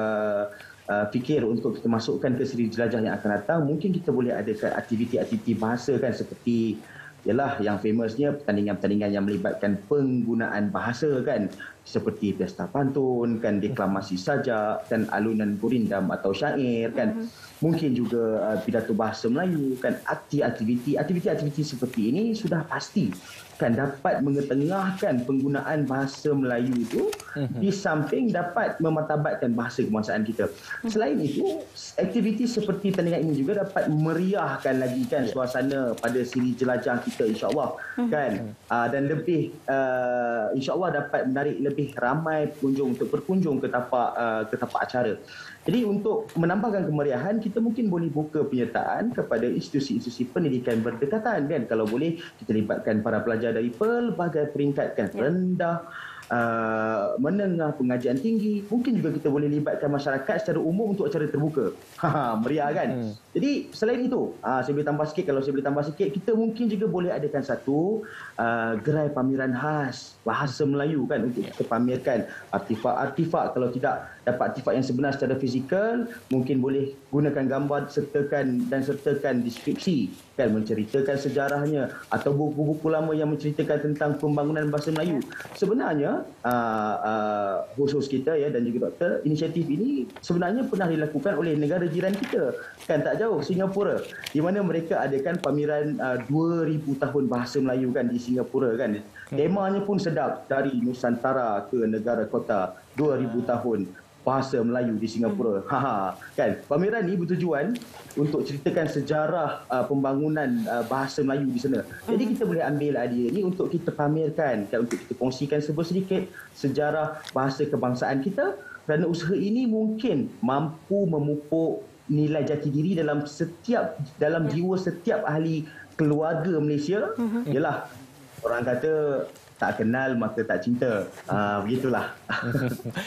fikir untuk kita masukkan ke siri jelajah yang akan datang, mungkin kita boleh adakan aktiviti-aktiviti bahasa kan, seperti ialah yang famousnya pertandingan-pertandingan yang melibatkan penggunaan bahasa kan, seperti pesta pantun kan, deklamasi sajak kan, alunan gurindam atau syair kan, mungkin juga pidato bahasa Melayu kan. Aktiviti-aktiviti seperti ini sudah pasti dapat mengetengahkan penggunaan bahasa Melayu itu di samping dapat memartabatkan bahasa kebangsaan kita. Selain itu, aktiviti seperti tandingan ini juga dapat meriahkan lagi kan suasana pada siri jelajah kita, insya-Allah kan, dan lebih insya-Allah dapat menarik lebih ramai pengunjung untuk berkunjung ke tapak acara. Jadi untuk menambahkan kemeriahan, kita mungkin boleh buka penyertaan kepada institusi-institusi pendidikan berdekatan kan. Kalau boleh, kita libatkan para pelajar dari pelbagai peringkat kan. Rendah, menengah, pengajian tinggi. Mungkin juga kita boleh libatkan masyarakat secara umum untuk acara terbuka. Meriah kan? Jadi selain itu, saya boleh tambah sikit, kalau saya boleh tambah sikit, kita mungkin juga boleh adakan satu gerai pameran khas bahasa Melayu kan, untuk kita pamerkan artifak-artifak. Kalau tidak dapat artifak yang sebenar secara fizikal, mungkin boleh gunakan gambar sertakan deskripsi kan, menceritakan sejarahnya, atau buku-buku lama yang menceritakan tentang pembangunan bahasa Melayu. Sebenarnya host-host kita ya dan juga doktor, inisiatif ini sebenarnya pernah dilakukan oleh negara jiran kita kan, tak jauh, Singapura, di mana mereka adakan pameran 2000 tahun bahasa Melayu kan di Singapura kan. Temanya pun sedap, dari Nusantara ke negara kota, 2000 tahun bahasa Melayu di Singapura. Kan, pameran ni bertujuan untuk ceritakan sejarah pembangunan bahasa Melayu di sana. Jadi kita boleh ambil idea ni untuk kita pamerkan kan, untuk kita kongsikan sedikit sejarah bahasa kebangsaan kita, kerana usaha ini mungkin mampu memupuk nilai jati diri dalam jiwa setiap ahli keluarga Malaysia. Yalah, orang kata tak kenal maka tak cinta. Begitulah.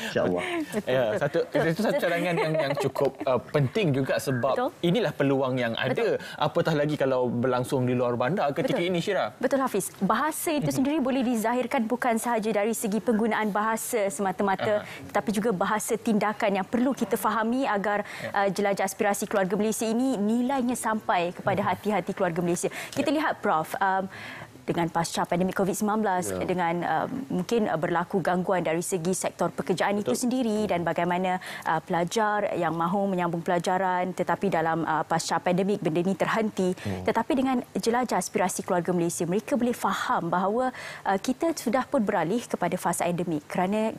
InsyaAllah. Ya, itu satu cadangan yang cukup penting juga, sebab inilah peluang yang ada. Apatah lagi kalau berlangsung di luar bandar ketika ini, Syirah. Betul, Hafiz. Bahasa itu sendiri boleh dizahirkan bukan sahaja dari segi penggunaan bahasa semata-mata, tetapi juga bahasa tindakan yang perlu kita fahami agar jelajah aspirasi keluarga Malaysia ini nilainya sampai kepada hati-hati keluarga Malaysia. Kita lihat, Prof, dengan pasca pandemik COVID-19, dengan mungkin berlaku gangguan dari segi sektor pekerjaan itu sendiri, dan bagaimana pelajar yang mahu menyambung pelajaran tetapi dalam pasca pandemik benda ini terhenti. Tetapi dengan jelajah aspirasi keluarga Malaysia, mereka boleh faham bahawa kita sudah pun beralih kepada fasa endemik, kerana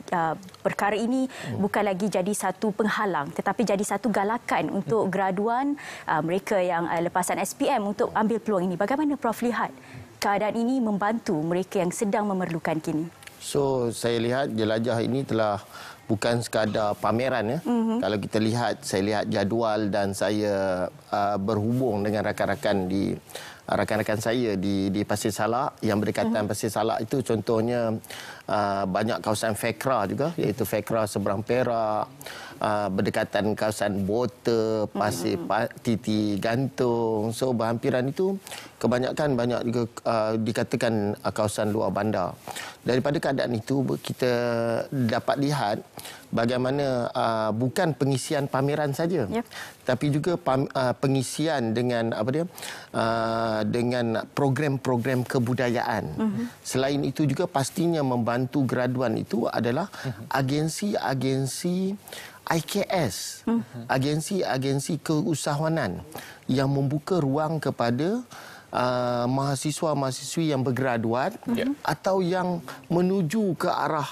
perkara ini bukan lagi jadi satu penghalang tetapi jadi satu galakan untuk graduan mereka yang lepasan SPM untuk ambil peluang ini. Bagaimana Prof lihat keadaan ini membantu mereka yang sedang memerlukan kini? So, saya lihat jelajah ini telah bukan sekadar pameran ya. Kalau kita lihat, saya lihat jadual dan saya berhubung dengan rakan-rakan saya di Pasir Salak yang berdekatan Pasir Salak itu, contohnya banyak kawasan Fekra juga, iaitu Fekra seberang Perak, berdekatan kawasan Bota, Pasir Titi Gantung. So berhampiran itu kebanyakan banyak juga dikatakan kawasan luar bandar. Daripada keadaan itu kita dapat lihat bagaimana bukan pengisian pameran saja, tapi juga pengisian dengan dengan program-program kebudayaan. Selain itu juga pastinya membantu graduan itu adalah agensi-agensi IKS, agensi-agensi keusahawanan yang membuka ruang kepada mahasiswa-mahasiswi yang bergraduat atau yang menuju ke arah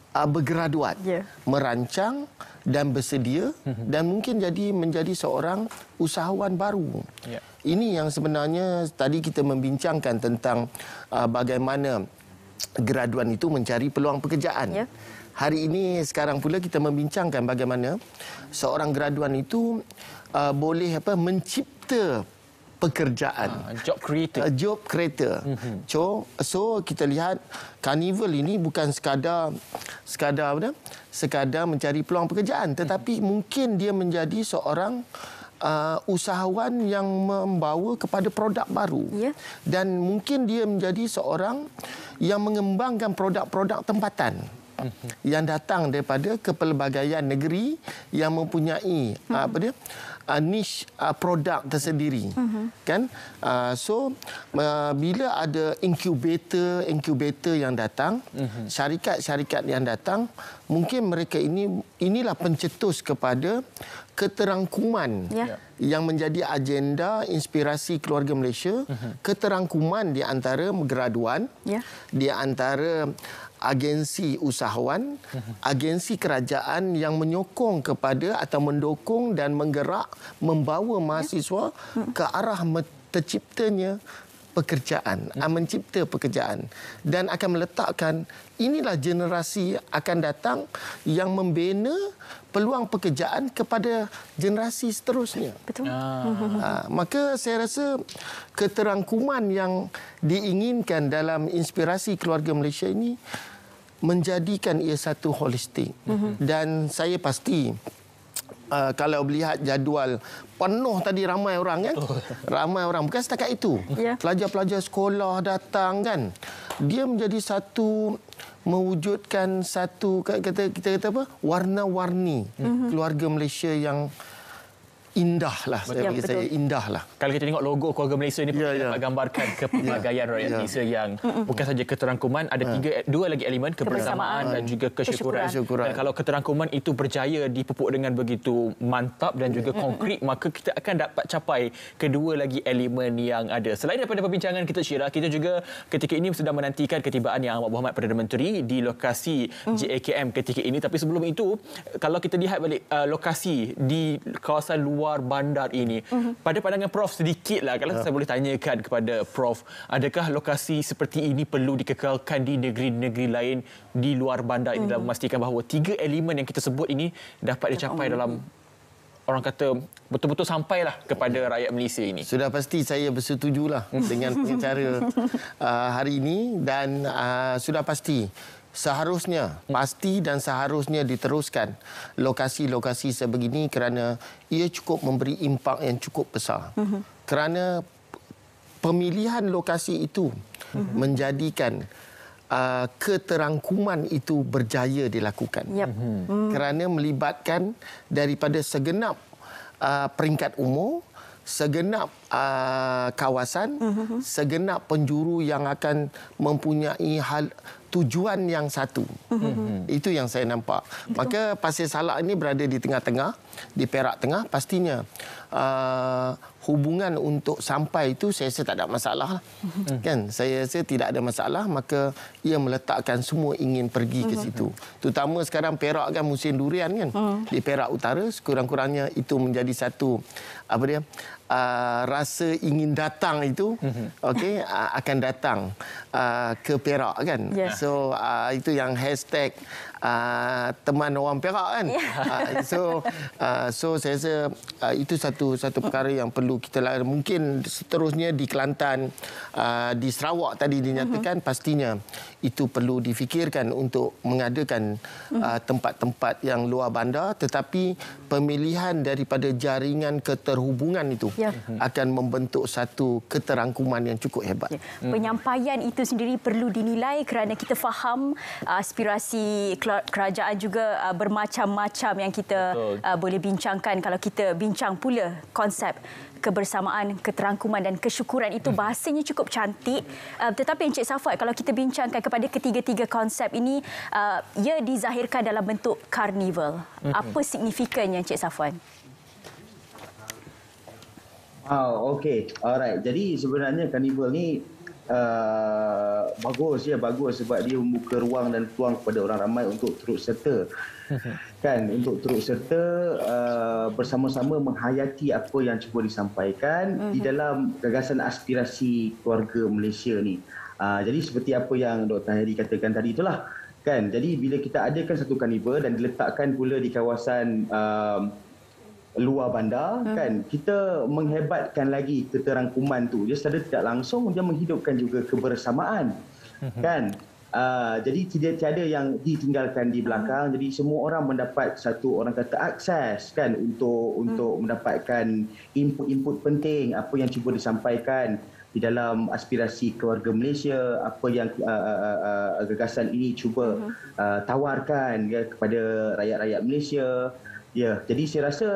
bergraduat, merancang dan bersedia dan mungkin menjadi seorang usahawan baru. Ini yang sebenarnya tadi kita membincangkan tentang bagaimana graduan itu mencari peluang pekerjaan. Hari ini sekarang pula kita membincangkan bagaimana seorang graduan itu boleh mencipta pekerjaan, job creator. So kita lihat karnival ini bukan sekadar mencari peluang pekerjaan, tetapi mungkin dia menjadi seorang usahawan yang membawa kepada produk baru. Dan mungkin dia menjadi seorang yang mengembangkan produk-produk tempatan. yang datang daripada kepelbagaian negeri yang mempunyai niche produk tersendiri, kan? So bila ada inkubator yang datang, syarikat-syarikat yang datang, mungkin mereka inilah pencetus kepada keterangkuman yang menjadi agenda inspirasi keluarga Malaysia, keterangkuman di antara graduan, di antara agensi usahawan, agensi kerajaan yang menyokong kepada atau mendukung dan menggerak membawa mahasiswa ke arah terciptanya pekerjaan, mencipta pekerjaan dan akan meletakkan inilah generasi akan datang yang membina peluang pekerjaan kepada generasi seterusnya. Betul. Maka saya rasa keterangkuman yang diinginkan dalam inspirasi keluarga Malaysia ini menjadikan ia satu holistik. Dan saya pasti kalau melihat jadual penuh tadi ramai orang kan. Ramai orang bukan setakat itu. Pelajar-pelajar sekolah datang kan. Dia menjadi satu mewujudkan satu kita kata apa? Warna-warni keluarga Malaysia yang indah lah. Saya bagi saya indah lah. Kalau kita tengok logo keluarga Malaysia ini dapat gambarkan kepelbagaian rakyat Malaysia yang bukan saja keterangkuman, ada dua lagi elemen, kebersamaan dan juga kesyukuran. Dan kalau keterangkuman itu berjaya dipupuk dengan begitu mantap dan juga konkret, maka kita akan dapat capai kedua lagi elemen yang ada. Selain daripada perbincangan kita, Syirah, kita juga ketika ini sedang menantikan ketibaan Yang Amat Berhormat Perdana Menteri di lokasi JKM ketika ini. Tapi sebelum itu, kalau kita lihat balik lokasi di kawasan luar bandar ini, pada pandangan Prof sedikitlah, kalau saya boleh tanyakan kepada Prof, adakah lokasi seperti ini perlu dikekalkan di negeri-negeri lain di luar bandar ini dalam memastikan bahawa tiga elemen yang kita sebut ini dapat dicapai dalam, orang kata, betul-betul sampailah kepada rakyat Malaysia ini? Sudah pasti saya bersetujulah dengan pengacara hari ini dan sudah pasti pasti dan seharusnya diteruskan lokasi-lokasi sebegini kerana ia cukup memberi impak yang cukup besar. Kerana pemilihan lokasi itu menjadikan keterangkuman itu berjaya dilakukan. Kerana melibatkan daripada segenap peringkat umur, segenap kawasan, segenap penjuru yang akan mempunyai tujuan yang satu. Itu yang saya nampak. Maka Pasir Salak ini berada di tengah-tengah, di Perak Tengah, pastinya hubungan untuk sampai itu saya rasa tak ada masalah. Kan? Saya rasa tidak ada masalah, maka ia meletakkan semua ingin pergi ke situ. Terutama sekarang Perak kan musim durian kan. Di Perak Utara sekurang-kurangnya itu menjadi satu rasa ingin datang itu akan datang ke Perak kan. So itu yang hashtag teman orang Perak kan. So saya rasa itu satu perkara yang perlu kita lakukan. Mungkin seterusnya di Kelantan, di Sarawak tadi dinyatakan, pastinya itu perlu difikirkan untuk mengadakan tempat-tempat yang luar bandar, tetapi pemilihan daripada jaringan keterhubungan itu akan membentuk satu keterangkuman yang cukup hebat. Penyampaian itu sendiri perlu dinilai kerana kita faham aspirasi kerajaan juga bermacam-macam yang kita boleh bincangkan. Kalau kita bincang pula konsep kebersamaan, keterangkuman dan kesyukuran, itu bahasanya cukup cantik. Tetapi Encik Safwan, kalau kita bincangkan kepada ketiga-tiga konsep ini, ia dizahirkan dalam bentuk karnival. Apa signifikannya, Encik Safwan? Okey. Alright. Jadi sebenarnya karnival ni bagus sebab dia membuka ruang dan peluang kepada orang ramai untuk turut serta. Kan, untuk turut serta bersama-sama menghayati apa yang cuba disampaikan di dalam gagasan aspirasi keluarga Malaysia ni. Jadi seperti apa yang Dr. Heri katakan tadi itulah. Kan, jadi bila kita adakan satu karnival dan diletakkan pula di kawasan luar bandar, kan, kita menghebatkan lagi keterangkuman tu. Dia secara tidak langsung dia menghidupkan juga kebersamaan. Kan? Jadi tiada yang ditinggalkan di belakang. Jadi semua orang mendapat satu, orang kata, akses kan untuk mendapatkan input-input penting apa yang cuba disampaikan di dalam aspirasi keluarga Malaysia, apa yang gagasan ini cuba tawarkan kepada rakyat-rakyat Malaysia. Ya, jadi saya rasa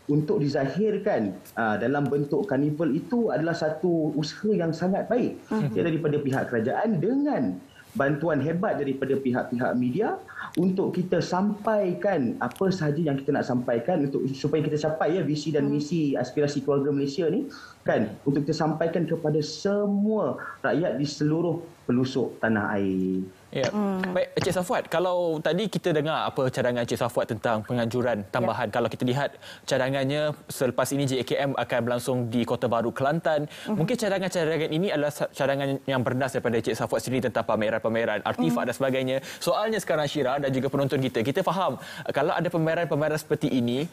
untuk dizahirkan dalam bentuk karnival itu adalah satu usaha yang sangat baik daripada pihak kerajaan dengan bantuan hebat daripada pihak-pihak media untuk kita sampaikan apa sahaja yang kita nak sampaikan supaya kita capai visi dan misi aspirasi keluarga Malaysia ni kan, untuk kita sampaikan kepada semua rakyat di seluruh pelosok tanah air. Ya. Baik, Encik Safwan, kalau tadi kita dengar apa cadangan Encik Safwan tentang penganjuran tambahan, kalau kita lihat cadangannya selepas ini JKM akan berlangsung di Kota Baru, Kelantan. Mungkin cadangan-cadangan ini adalah cadangan yang bernas daripada Encik Safwan sendiri tentang pameran-pameran, artifak dan sebagainya. Soalnya sekarang Syira dan juga penonton kita faham kalau ada pameran-pameran seperti ini,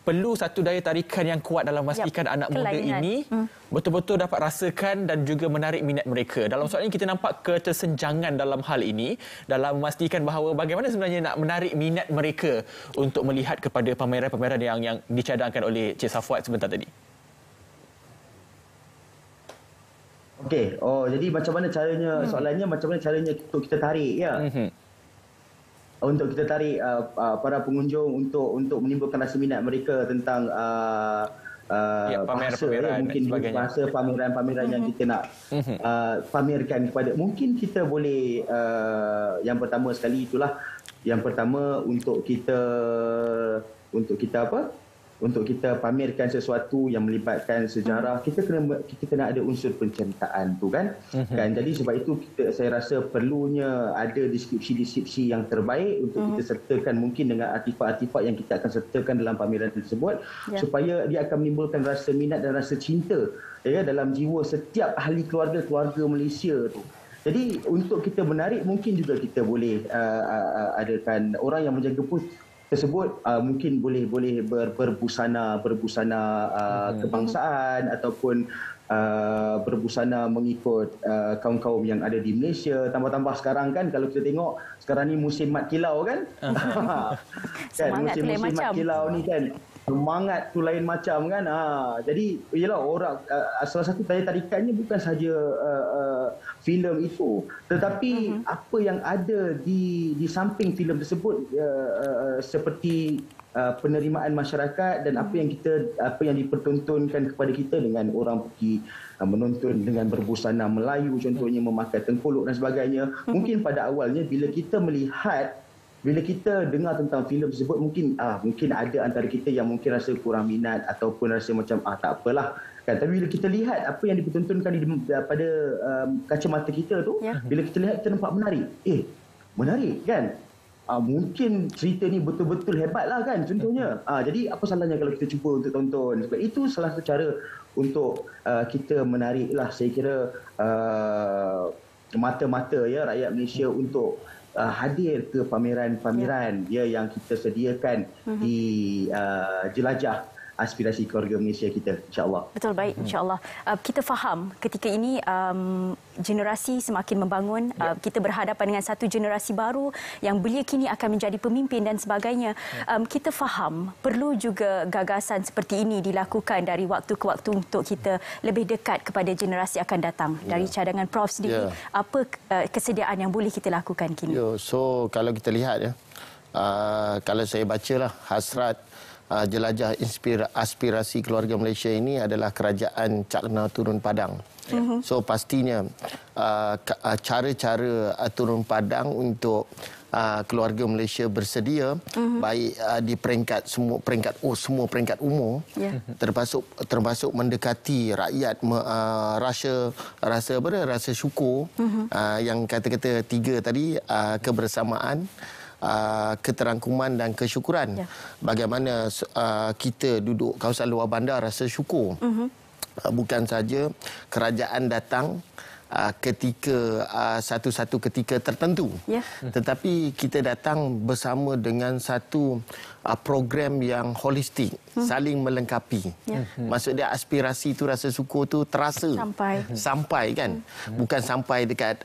perlu satu daya tarikan yang kuat dalam memastikan anak muda ini betul-betul dapat rasakan dan juga menarik minat mereka. Dalam soal ini kita nampak ketersenjangan dalam hal ini, dalam memastikan bahawa bagaimana sebenarnya nak menarik minat mereka untuk melihat kepada pameran-pameran yang dicadangkan oleh Cik Safwan sebentar tadi. Okey, jadi macam mana caranya, soalannya macam mana caranya untuk kita tarik ya? Untuk kita tarik para pengunjung untuk menimbulkan rasa minat mereka tentang bahasa, mungkin bahasa pameran-pameran yang kita nak pamerkan kepada. Mungkin kita boleh yang pertama sekali itulah, yang pertama untuk kita pamerkan sesuatu yang melibatkan sejarah, kita kena ada unsur penceritaan tu kan. Jadi sebab itu saya rasa perlunya ada deskripsi-deskripsi yang terbaik untuk kita sertakan mungkin dengan artifak-artifak yang kita akan sertakan dalam pameran tersebut, supaya dia akan menimbulkan rasa minat dan rasa cinta dalam jiwa setiap ahli keluarga Malaysia tu. Jadi untuk kita menarik, mungkin juga kita boleh adakan orang yang menjaga pos tersebut mungkin boleh berbusana kebangsaan ataupun berbusana mengikut kaum-kaum yang ada di Malaysia. Tambah-tambah sekarang kan, kalau kita tengok sekarang ni musim mat kilau kan. Kan musim mat kilau ni kan, semangat tu lain macam kan. Jadi yalah, orang salah satu daya tarikannya bukan sahaja filem itu, tetapi apa yang ada di samping filem tersebut, seperti penerimaan masyarakat dan apa yang dipertontonkan kepada kita dengan orang pergi menonton dengan berbusana Melayu, contohnya memakai tengkolok dan sebagainya. Mungkin pada awalnya bila kita dengar tentang filem tersebut, mungkin ada antara kita yang mungkin rasa kurang minat ataupun rasa macam tak apalah kan. Tapi bila kita lihat apa yang dipertontonkan pada kacamata kita tu, bila kita lihat, kita nampak menarik kan. Mungkin cerita ni betul-betul hebatlah kan, contohnya. Jadi apa salahnya kalau kita cuba untuk tonton. Sebab itu salah satu cara untuk kita menariklah, saya kira, mata-mata rakyat Malaysia untuk hadir ke pameran-pameran yang kita sediakan di jelajah aspirasi keluarga Malaysia kita, insya-Allah. Betul, baik, insya-Allah. Kita faham ketika ini generasi semakin membangun, kita berhadapan dengan satu generasi baru yang belia kini akan menjadi pemimpin dan sebagainya. Kita faham perlu juga gagasan seperti ini dilakukan dari waktu ke waktu untuk kita lebih dekat kepada generasi akan datang. Dari cadangan Prof sendiri, apa kesediaan yang boleh kita lakukan kini? So kalau kita lihat kalau saya bacalah hasrat jelajah aspirasi keluarga Malaysia ini adalah kerajaan Cakna Turun Padang. So pastinya cara-cara Turun Padang untuk keluarga Malaysia bersedia, baik di semua peringkat umur, termasuk mendekati rakyat, rasa syukur, yang kata-kata tiga tadi, kebersamaan, keterangkuman dan kesyukuran. Bagaimana kita duduk kawasan luar bandar rasa syukur. Bukan saja kerajaan datang ketika satu-satu ketika tertentu, tetapi kita datang bersama dengan satu program yang holistik, saling melengkapi. Maksudnya aspirasi itu, rasa syukur tu terasa sampai kan, bukan sampai dekat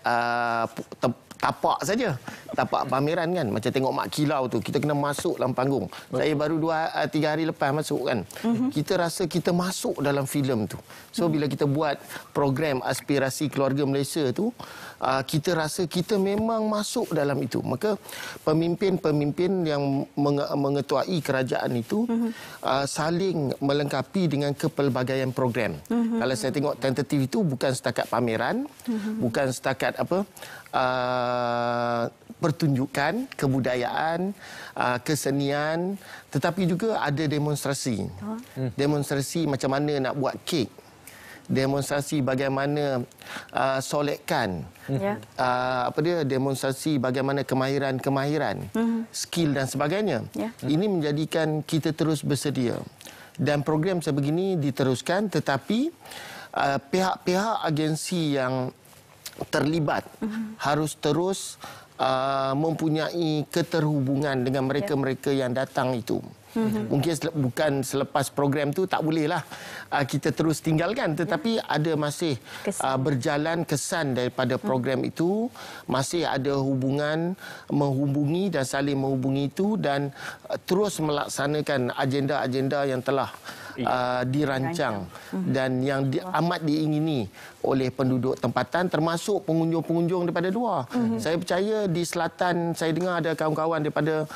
tapak saja. Tapak pameran kan. Macam tengok Mak Kilau tu. Kita kena masuk dalam panggung. Saya baru 3 hari lepas masuk kan. Kita rasa kita masuk dalam filem tu. So bila kita buat program Aspirasi Keluarga Malaysia tu, kita rasa kita memang masuk dalam itu. Maka pemimpin-pemimpin yang mengetuai kerajaan itu saling melengkapi dengan kepelbagaian program. Kalau saya tengok tentatif itu bukan setakat pameran, bukan setakat pertunjukan, kebudayaan, kesenian, tetapi juga ada demonstrasi. Demonstrasi macam mana nak buat kek. Demonstrasi bagaimana solekan. Demonstrasi bagaimana kemahiran, skill dan sebagainya. Ini menjadikan kita terus bersedia. Dan program sebegini diteruskan, tetapi pihak-pihak agensi yang terlibat harus terus mempunyai keterhubungan dengan mereka-mereka yang datang itu. Mungkin bukan selepas program tu tak bolehlah kita terus tinggalkan, tetapi ada masih berjalan kesan daripada program itu, masih ada hubungan menghubungi dan saling menghubungi itu, dan terus melaksanakan agenda-agenda yang telah dirancang dan yang amat diingini oleh penduduk tempatan, termasuk pengunjung-pengunjung daripada luar. Saya percaya di selatan, saya dengar ada kawan-kawan daripada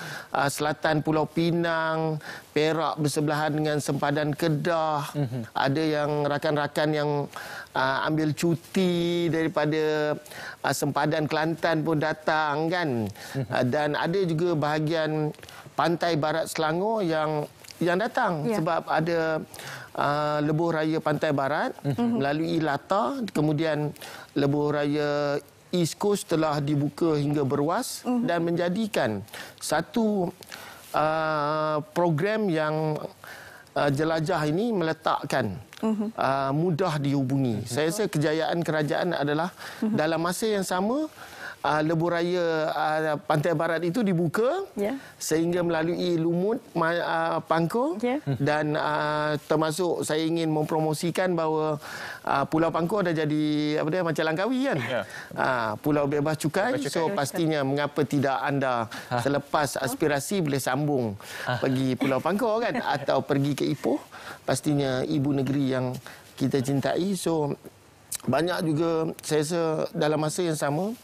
selatan Pulau Pinang, Perak bersebelahan dengan sempadan Kedah. Ada yang rakan-rakan yang ambil cuti daripada sempadan Kelantan pun datang kan. Dan ada juga bahagian pantai barat Selangor yang datang sebab ada lebuh raya Pantai Barat melalui Lata, kemudian lebuh raya East Coast telah dibuka hingga berwas dan menjadikan satu program yang jelajah ini meletakkan mudah dihubungi. Saya rasa kejayaan kerajaan adalah dalam masa yang sama lebuh raya Pantai Barat itu dibuka sehingga melalui Lumut, Pangkor dan termasuk saya ingin mempromosikan bahawa Pulau Pangkor dah jadi macam Langkawi kan. Pulau bebas cukai. So pastinya mengapa tidak anda selepas aspirasi boleh sambung pergi Pulau Pangkor kan, atau pergi ke Ipoh, pastinya ibu negeri yang kita cintai. So banyak juga saya rasa dalam masa yang sama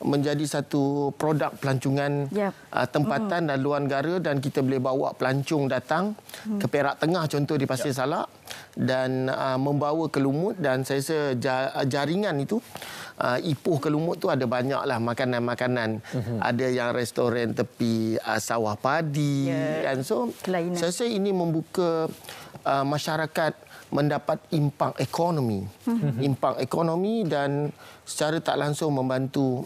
menjadi satu produk pelancongan tempatan dan luar negara, dan kita boleh bawa pelancong datang ke Perak Tengah contoh di Pasir Salak dan membawa ke Lumut, dan saya rasa jaringan itu Ipoh ke Lumut tu ada banyaklah makanan-makanan. Ada yang restoran tepi sawah padi kan. So saya rasa ini membuka masyarakat mendapat impak ekonomi. Impak ekonomi dan secara tak langsung membantu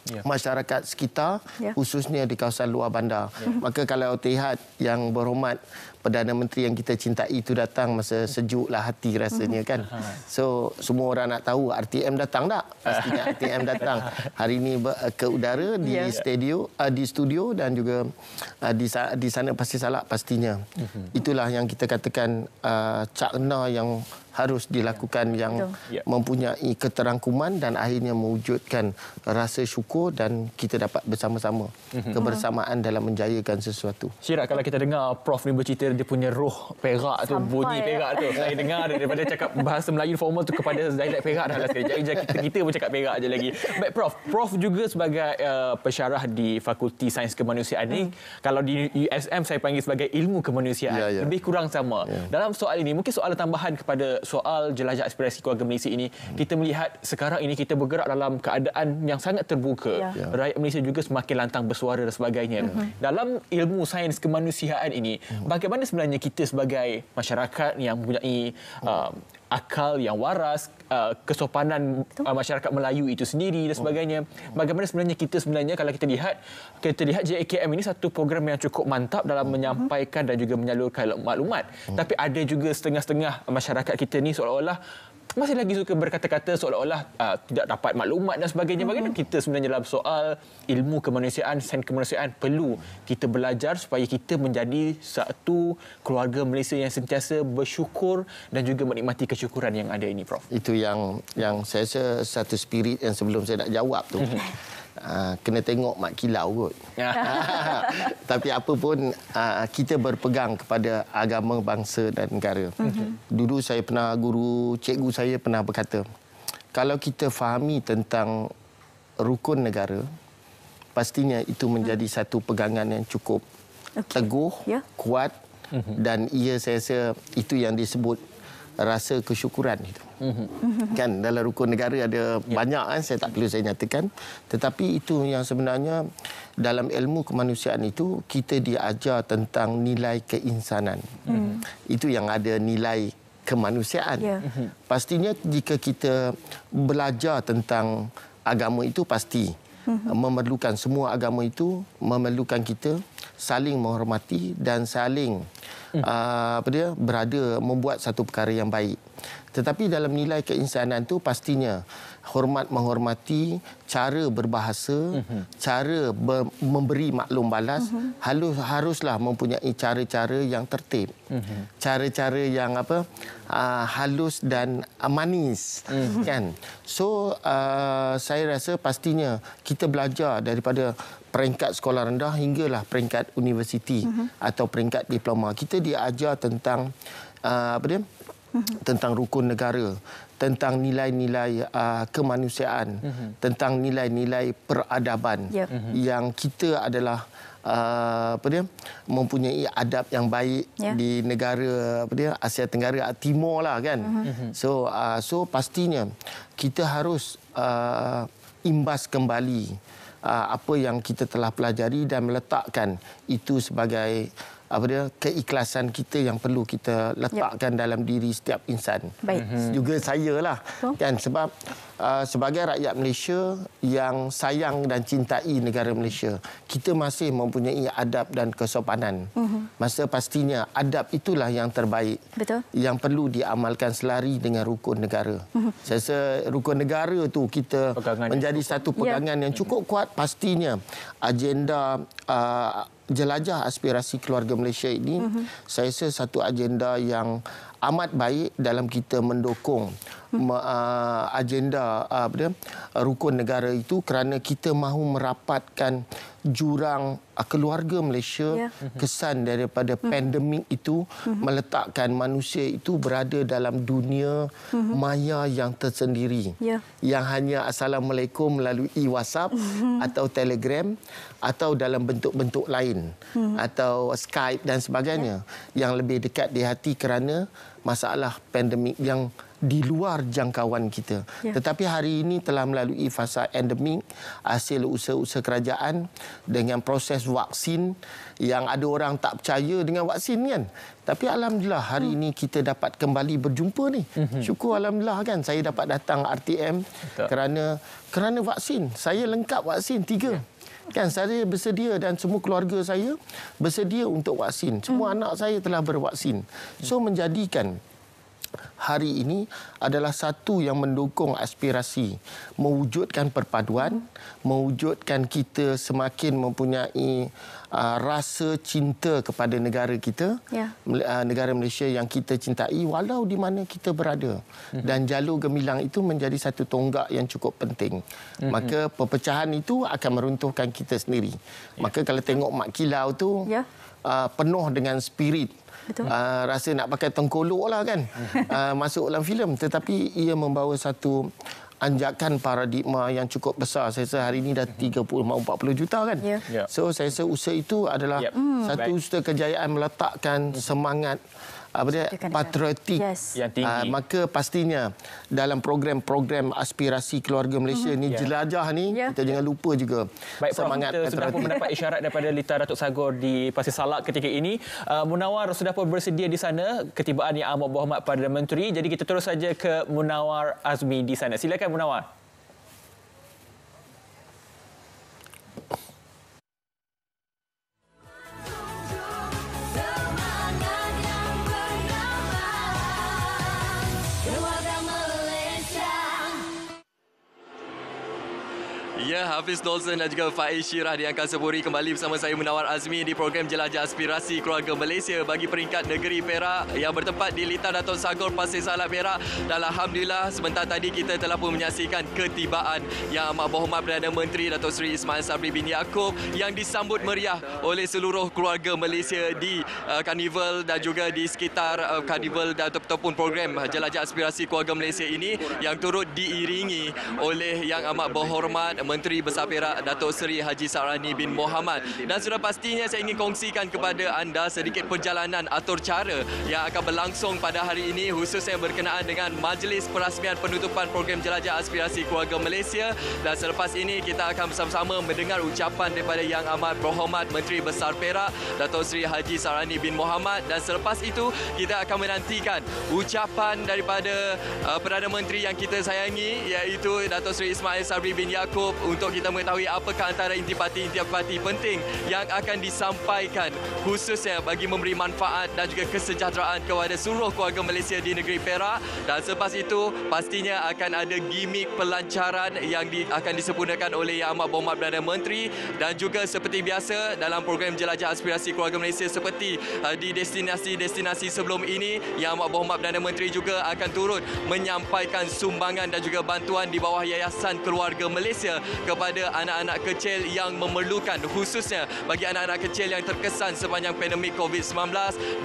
masyarakat sekitar, khususnya di kawasan luar bandar. Maka kalau lihat yang berhormat Perdana Menteri yang kita cintai itu datang, masa sejuklah hati rasanya kan. So semua orang nak tahu RTM datang tak? Pastinya RTM datang. Hari ini ke udara di studio dan juga di sana Pasir Salak pastinya. Itulah yang kita katakan cakna yang harus dilakukan, yang mempunyai keterangkuman dan akhirnya mewujudkan rasa syukur dan kita dapat bersama-sama kebersamaan dalam menjayakan sesuatu. Syirak, kalau kita dengar Prof ni bercerita dia punya roh Perak tu, bunyi Perak tu. Saya dengar daripada cakap bahasa Melayu formal tu kepada dialek Perak dah lah sekali. Kita pun cakap Perak je lagi. Baik Prof juga sebagai pensyarah di Fakulti Sains Kemanusiaan ni, kalau di USM saya panggil sebagai ilmu kemanusiaan. Lebih kurang sama. Dalam soal ini, mungkin soalan tambahan kepada soal jelajah aspirasi keluarga Malaysia ini, kita melihat sekarang ini kita bergerak dalam keadaan yang sangat terbuka. Rakyat Malaysia juga semakin lantang bersuara dan sebagainya. Dalam ilmu sains kemanusiaan ini, bagaimana sebenarnya kita sebagai masyarakat yang mempunyai akal yang waras, kesopanan masyarakat Melayu itu sendiri dan sebagainya, bagaimana sebenarnya kita kalau kita lihat JKM ini satu program yang cukup mantap dalam menyampaikan dan juga menyalurkan maklumat. Tapi ada juga setengah-setengah masyarakat kita ni seolah-olah masih lagi suka berkata-kata seolah-olah tidak dapat maklumat dan sebagainya. Bagaimana kita sebenarnya dalam soal ilmu kemanusiaan, sains kemanusiaan perlu kita belajar supaya kita menjadi satu keluarga Malaysia yang sentiasa bersyukur dan juga menikmati kesyukuran yang ada ini, Prof? Itu yang saya rasa satu spirit yang sebelum saya nak jawab tu. kena tengok mak kilau kot. Tapi apa pun kita berpegang kepada agama, bangsa dan negara. Dulu saya pernah, cikgu saya pernah berkata, kalau kita fahami tentang rukun negara, pastinya itu menjadi satu pegangan yang cukup teguh, kuat, dan saya rasa itu yang disebut rasa kesyukuran itu. Kan dalam rukun negara ada banyak saya tak perlu saya nyatakan, tetapi itu yang sebenarnya dalam ilmu kemanusiaan itu kita diajar tentang nilai keinsanan. Itu yang ada nilai kemanusiaan. Pastinya jika kita belajar tentang agama itu pasti memerlukan, semua agama itu memerlukan kita saling menghormati dan saling berada membuat satu perkara yang baik. Tetapi dalam nilai keinsanan itu pastinya hormat menghormati, cara berbahasa, cara memberi maklum balas haruslah mempunyai cara-cara yang tertib. Cara-cara yang halus dan manis, kan. So saya rasa pastinya kita belajar daripada peringkat sekolah rendah hinggalah peringkat universiti atau peringkat diploma. Kita diajar tentang tentang rukun negara, tentang nilai-nilai kemanusiaan, tentang nilai-nilai peradaban yang kita adalah mempunyai adab yang baik di negara Asia Tenggara Timur lah, kan. So pastinya kita harus imbas kembali apa yang kita telah pelajari dan meletakkan itu sebagai keikhlasan kita yang perlu kita letakkan dalam diri setiap insan. Juga saya lah, kan, sebab sebagai rakyat Malaysia yang sayang dan cintai negara Malaysia, kita masih mempunyai adab dan kesopanan. Masa pastinya adab itulah yang terbaik. Yang perlu diamalkan selari dengan rukun negara. Saya rasa rukun negara tu kita menjadi satu pegangan yang cukup kuat. Pastinya agenda jelajah aspirasi keluarga Malaysia ini, saya rasa satu agenda yang amat baik dalam kita mendukung agenda rukun negara itu, kerana kita mahu merapatkan jurang keluarga Malaysia. Kesan daripada pandemik itu meletakkan manusia itu berada dalam dunia maya yang tersendiri, yang hanya Assalamualaikum melalui WhatsApp atau Telegram atau dalam bentuk-bentuk lain atau Skype dan sebagainya, yang lebih dekat di hati kerana masalah pandemik yang di luar jangkauan kita. Tetapi hari ini telah melalui fasa endemik, hasil usaha-usaha kerajaan dengan proses vaksin yang ada orang tak percaya dengan vaksin, kan. Tapi alhamdulillah hari ini kita dapat kembali berjumpa ni. Syukur alhamdulillah, kan. Saya dapat datang RTM kerana vaksin. Saya lengkap vaksin 3. Kan, saya bersedia dan semua keluarga saya bersedia untuk vaksin. Semua anak saya telah bervaksin. So menjadikan hari ini adalah satu yang mendukung aspirasi, mewujudkan perpaduan, mewujudkan kita semakin mempunyai rasa cinta kepada negara kita, negara Malaysia yang kita cintai walau di mana kita berada. Dan jalur gemilang itu menjadi satu tonggak yang cukup penting. Maka perpecahan itu akan meruntuhkan kita sendiri. Maka kalau tengok mak kilau tu penuh dengan spirit, rasa nak pakai tengkolok lah, kan, masuk dalam filem, tetapi ia membawa satu anjakan paradigma yang cukup besar. Saya rasa hari ini dah 30-40 juta, kan. So saya rasa usaha itu adalah satu usaha kejayaan meletakkan semangat patriotik yang tinggi. Maka pastinya dalam program-program aspirasi keluarga Malaysia ni, jelajah ni, kita jangan lupa juga semangat patriotik. Sudah pun mendapat isyarat daripada Lita Datuk Sagor di Pasir Salak ketika ini. Munawar sudah pun bersedia di sana, ketibaan yang amat berhormat Perdana Menteri. Jadi kita terus saja ke Munawar Azmi di sana. Silakan Munawar. Ya, Hafiz Dolson dan juga Faiz Syirah di Angkasa Puri kembali bersama saya Munawar Azmi di program Jelajah Aspirasi Keluarga Malaysia bagi peringkat negeri Perak yang bertempat di Litar Datuk Sagor Pasir Salak Perak. Dan alhamdulillah sebentar tadi kita telah pun menyaksikan ketibaan Yang Amat Berhormat Perdana Menteri Datuk Seri Ismail Sabri bin Yaakob yang disambut meriah oleh seluruh keluarga Malaysia di karnival dan juga di sekitar karnival ataupun program Jelajah Aspirasi Keluarga Malaysia ini yang turut diiringi oleh Yang Amat Berhormat Menteri Besar Perak Datuk Seri Haji Sarani bin Mohamad. Dan sudah pastinya saya ingin kongsikan kepada anda sedikit perjalanan atur cara yang akan berlangsung pada hari ini, khususnya berkenaan dengan majlis perasmian penutupan program Jelajah Aspirasi Keluarga Malaysia. Dan selepas ini kita akan bersama-sama mendengar ucapan daripada Yang Amat Berhormat Menteri Besar Perak Datuk Seri Haji Sarani bin Mohamad. Dan selepas itu kita akan menantikan ucapan daripada Perdana Menteri yang kita sayangi, iaitu Datuk Seri Ismail Sabri bin Yaakob, untuk kita mengetahui apakah antara intipati-intipati penting yang akan disampaikan khususnya bagi memberi manfaat dan juga kesejahteraan kepada seluruh keluarga Malaysia di negeri Perak. Dan selepas itu pastinya akan ada gimik pelancaran yang akan disempurnakan oleh Yang Amat Berhormat Perdana Menteri. Dan juga seperti biasa dalam program Jelajah Aspirasi Keluarga Malaysia seperti di destinasi-destinasi sebelum ini, Yang Amat Berhormat Perdana Menteri juga akan turut menyampaikan sumbangan dan juga bantuan di bawah Yayasan Keluarga Malaysia kepada anak-anak kecil yang memerlukan, khususnya bagi anak-anak kecil yang terkesan sepanjang pandemik COVID-19.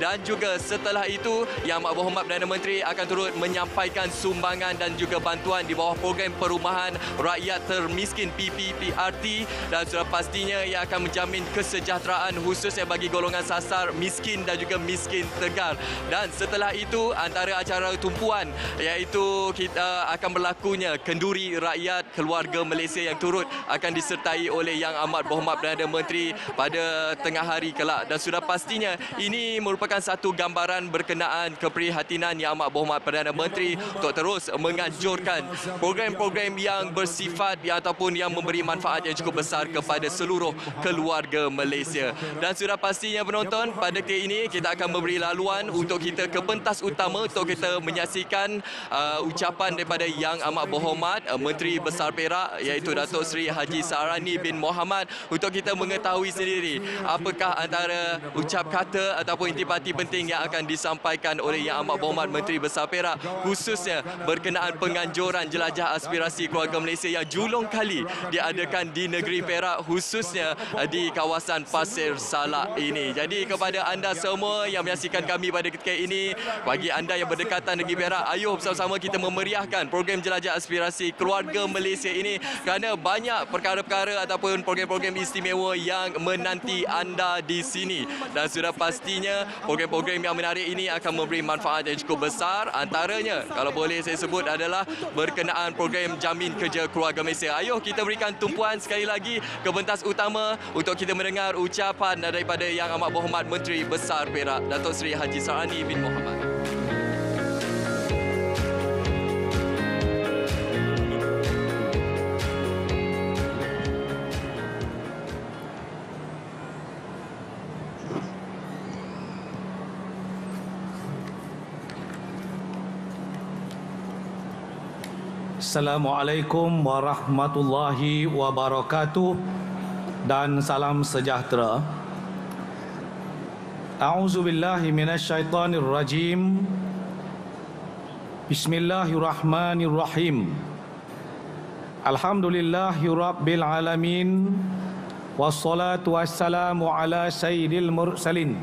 Dan juga setelah itu Yang Amat Berhormat Perdana Menteri akan turut menyampaikan sumbangan dan juga bantuan di bawah program perumahan rakyat termiskin PPPRT. Dan sudah pastinya ia akan menjamin kesejahteraan khususnya bagi golongan sasar miskin dan juga miskin tegar. Dan setelah itu antara acara tumpuan iaitu kita akan berlakunya kenduri rakyat keluarga Malaysia yang turut akan disertai oleh Yang Amat Berhormat Perdana Menteri pada tengah hari kelak. Dan sudah pastinya ini merupakan satu gambaran berkenaan keprihatinan Yang Amat Berhormat Perdana Menteri untuk terus menganjurkan program-program yang bersifat ataupun yang memberi manfaat yang cukup besar kepada seluruh keluarga Malaysia. Dan sudah pastinya penonton, pada ketika ini kita akan memberi laluan untuk kita ke pentas utama untuk kita menyaksikan ucapan daripada Yang Amat Berhormat Menteri Besar Perak iaitu Datuk Seri Haji Sarani bin Mohamad, untuk kita mengetahui sendiri apakah antara ucap kata ataupun intipati penting yang akan disampaikan oleh Yang Amat Berhormat Menteri Besar Perak khususnya berkenaan penganjuran Jelajah Aspirasi Keluarga Malaysia yang julung kali diadakan di negeri Perak, khususnya di kawasan Pasir Salak ini. Jadi kepada anda semua yang menyaksikan kami pada ketika ini, bagi anda yang berdekatan negeri Perak, ayuh bersama-sama kita memeriahkan program Jelajah Aspirasi Keluarga Malaysia ini, kerana banyak perkara-perkara ataupun program-program istimewa yang menanti anda di sini. Dan sudah pastinya program-program yang menarik ini akan memberi manfaat yang cukup besar. Antaranya, kalau boleh saya sebut, adalah berkenaan program Jamin Kerja Keluarga Malaysia. Ayuh kita berikan tumpuan sekali lagi ke pentas utama untuk kita mendengar ucapan daripada Yang Amat Berhormat Menteri Besar Perak Datuk Seri Haji Sarani bin Mohamad. Assalamualaikum warahmatullahi wabarakatuh dan salam sejahtera. A'udzubillahi minasyaitonir rajim. Bismillahirrahmanirrahim. Alhamdulillahirabbil alamin. Wassalatu wassalamu ala sayyidil mursalin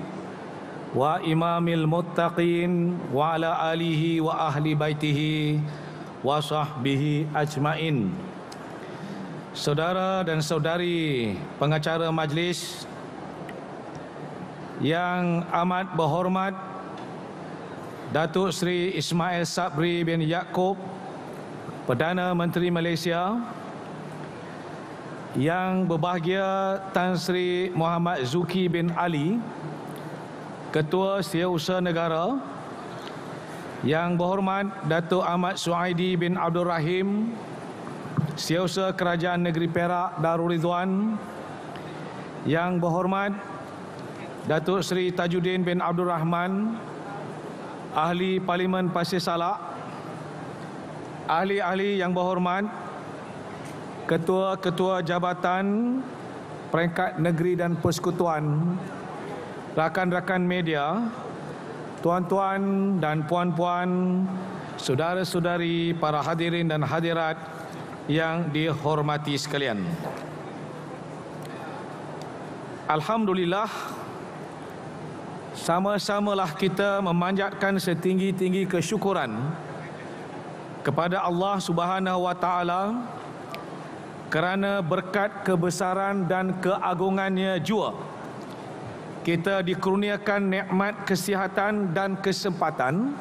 wa imamil muttaqin wa ala alihi wa ahli baitihi wa sahbihi ajmain. Saudara dan saudari pengacara majlis yang amat berhormat Datuk Seri Ismail Sabri bin Yaakob, Perdana Menteri Malaysia, yang berbahagia Tan Sri Muhammad Zuki bin Ali, Ketua Setiausaha Negara, yang berhormat Datuk Ahmad Suhaidi bin Abdul Rahim, Setiausaha Kerajaan Negeri Perak Darul Ridwan, yang berhormat Datuk Seri Tajuddin bin Abdul Rahman, Ahli Parlimen Pasir Salak, ahli-ahli yang berhormat, ketua-ketua jabatan peringkat negeri dan persekutuan, rakan-rakan media, tuan-tuan dan puan-puan, saudara-saudari, para hadirin dan hadirat yang dihormati sekalian. Alhamdulillah, sama-samalah kita memanjatkan setinggi-tinggi kesyukuran kepada Allah Subhanahu wa taala kerana berkat kebesaran dan keagungannya jua kita dikurniakan nikmat kesihatan dan kesempatan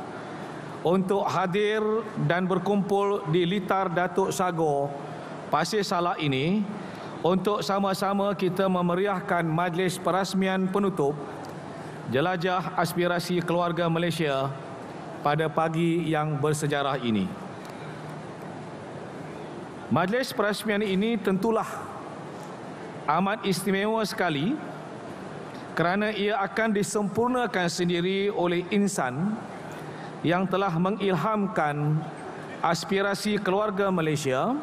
untuk hadir dan berkumpul di Litar Datuk Sagor, Pasir Salak ini untuk sama-sama kita memeriahkan majlis perasmian penutup Jelajah Aspirasi Keluarga Malaysia pada pagi yang bersejarah ini. Majlis perasmian ini tentulah amat istimewa sekali kerana ia akan disempurnakan sendiri oleh insan yang telah mengilhamkan aspirasi keluarga Malaysia,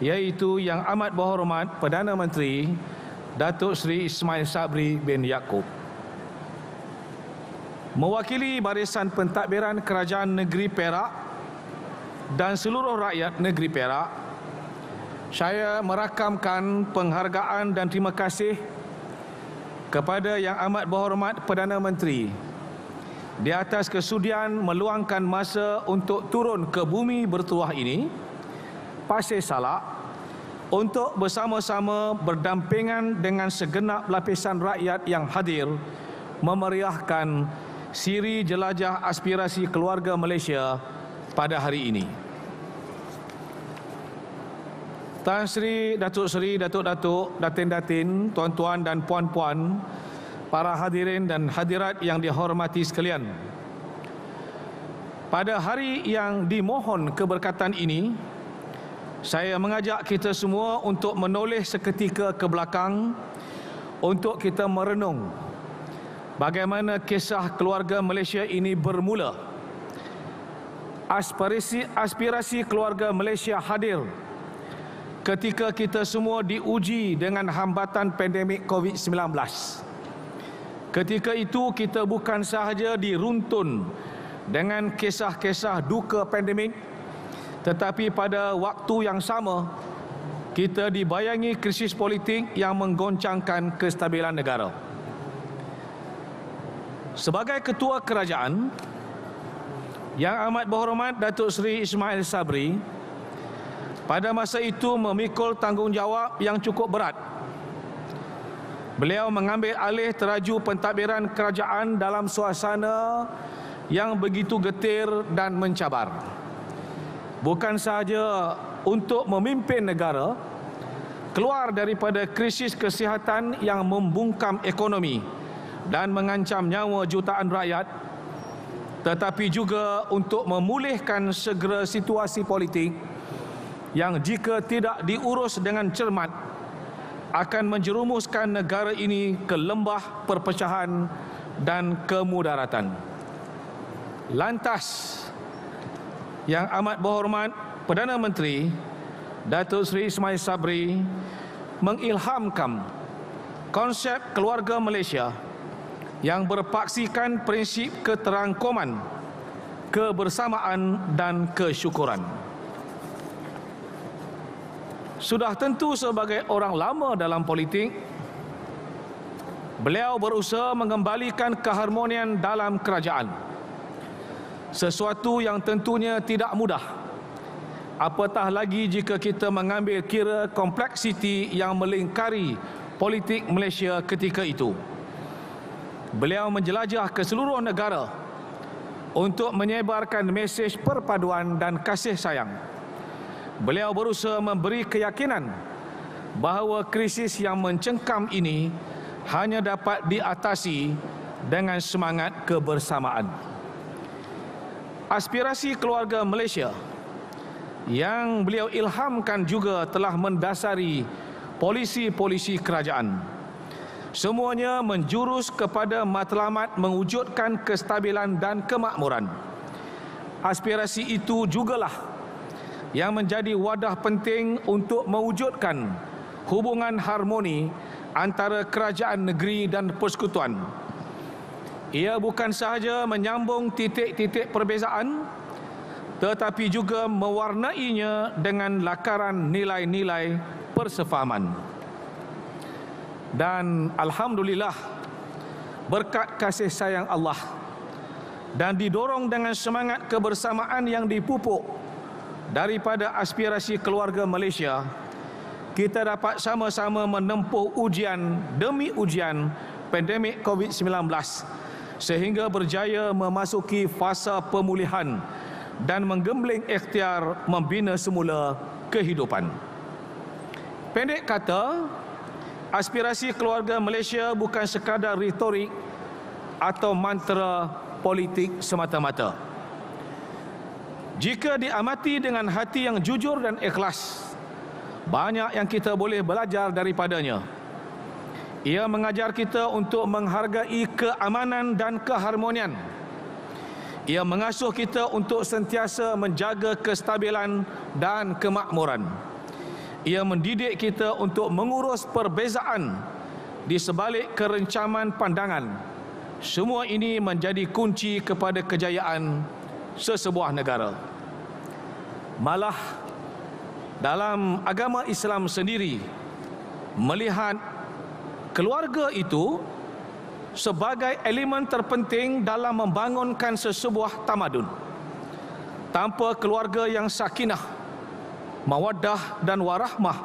iaitu Yang Amat Berhormat Perdana Menteri Datuk Seri Ismail Sabri bin Yaakob. Mewakili barisan pentadbiran Kerajaan Negeri Perak dan seluruh rakyat Negeri Perak, saya merakamkan penghargaan dan terima kasih kepada Yang Amat Berhormat Perdana Menteri di atas kesudian meluangkan masa untuk turun ke bumi bertuah ini, Pasir Salak, untuk bersama-sama berdampingan dengan segenap lapisan rakyat yang hadir memeriahkan Siri Jelajah Aspirasi Keluarga Malaysia pada hari ini. Tan Sri, Datuk Seri, Datuk-datuk, datin-datin, tuan-tuan dan puan-puan, para hadirin dan hadirat yang dihormati sekalian. Pada hari yang dimohon keberkatan ini, saya mengajak kita semua untuk menoleh seketika ke belakang untuk kita merenung bagaimana kisah keluarga Malaysia ini bermula. Aspirasi keluarga Malaysia hadir ketika kita semua diuji dengan hambatan pandemik COVID-19. Ketika itu kita bukan sahaja diruntun dengan kisah-kisah duka pandemik, tetapi pada waktu yang sama kita dibayangi krisis politik yang menggoncangkan kestabilan negara. Sebagai ketua kerajaan, Yang Amat Berhormat Datuk Seri Ismail Sabri pada masa itu memikul tanggungjawab yang cukup berat. Beliau mengambil alih teraju pentadbiran kerajaan dalam suasana yang begitu getir dan mencabar. Bukan sahaja untuk memimpin negara keluar daripada krisis kesihatan yang membungkam ekonomi dan mengancam nyawa jutaan rakyat, tetapi juga untuk memulihkan segera situasi politik yang jika tidak diurus dengan cermat akan menjerumuskan negara ini ke lembah perpecahan dan kemudaratan. Lantas, Yang Amat Berhormat Perdana Menteri Datuk Seri Ismail Sabri mengilhamkan konsep keluarga Malaysia yang berpaksikan prinsip keterangkuman, kebersamaan dan kesyukuran. Sudah tentu sebagai orang lama dalam politik, beliau berusaha mengembalikan keharmonian dalam kerajaan. Sesuatu yang tentunya tidak mudah, apatah lagi jika kita mengambil kira kompleksiti yang melingkari politik Malaysia ketika itu. Beliau menjelajah ke seluruh negara untuk menyebarkan mesej perpaduan dan kasih sayang. Beliau berusaha memberi keyakinan bahawa krisis yang mencengkam ini hanya dapat diatasi dengan semangat kebersamaan. Aspirasi keluarga Malaysia yang beliau ilhamkan juga telah mendasari polisi-polisi kerajaan. Semuanya menjurus kepada matlamat mewujudkan kestabilan dan kemakmuran. Aspirasi itu jugalah yang menjadi wadah penting untuk mewujudkan hubungan harmoni antara kerajaan negeri dan persekutuan. Ia bukan sahaja menyambung titik-titik perbezaan, tetapi juga mewarnainya dengan lakaran nilai-nilai persefahaman. Dan alhamdulillah, berkat kasih sayang Allah dan didorong dengan semangat kebersamaan yang dipupuk daripada aspirasi keluarga Malaysia, kita dapat sama-sama menempuh ujian demi ujian pandemik COVID-19 sehingga berjaya memasuki fasa pemulihan dan menggembling ikhtiar membina semula kehidupan. Pendek kata, aspirasi keluarga Malaysia bukan sekadar retorik atau mantra politik semata-mata. Jika diamati dengan hati yang jujur dan ikhlas, banyak yang kita boleh belajar daripadanya. Ia mengajar kita untuk menghargai keamanan dan keharmonian. Ia mengasuh kita untuk sentiasa menjaga kestabilan dan kemakmuran. Ia mendidik kita untuk mengurus perbezaan di sebalik kerencaman pandangan. Semua ini menjadi kunci kepada kejayaan sesebuah negara. Malah dalam agama Islam sendiri melihat keluarga itu sebagai elemen terpenting dalam membangunkan sesebuah tamadun. Tanpa keluarga yang sakinah, mawaddah dan warahmah,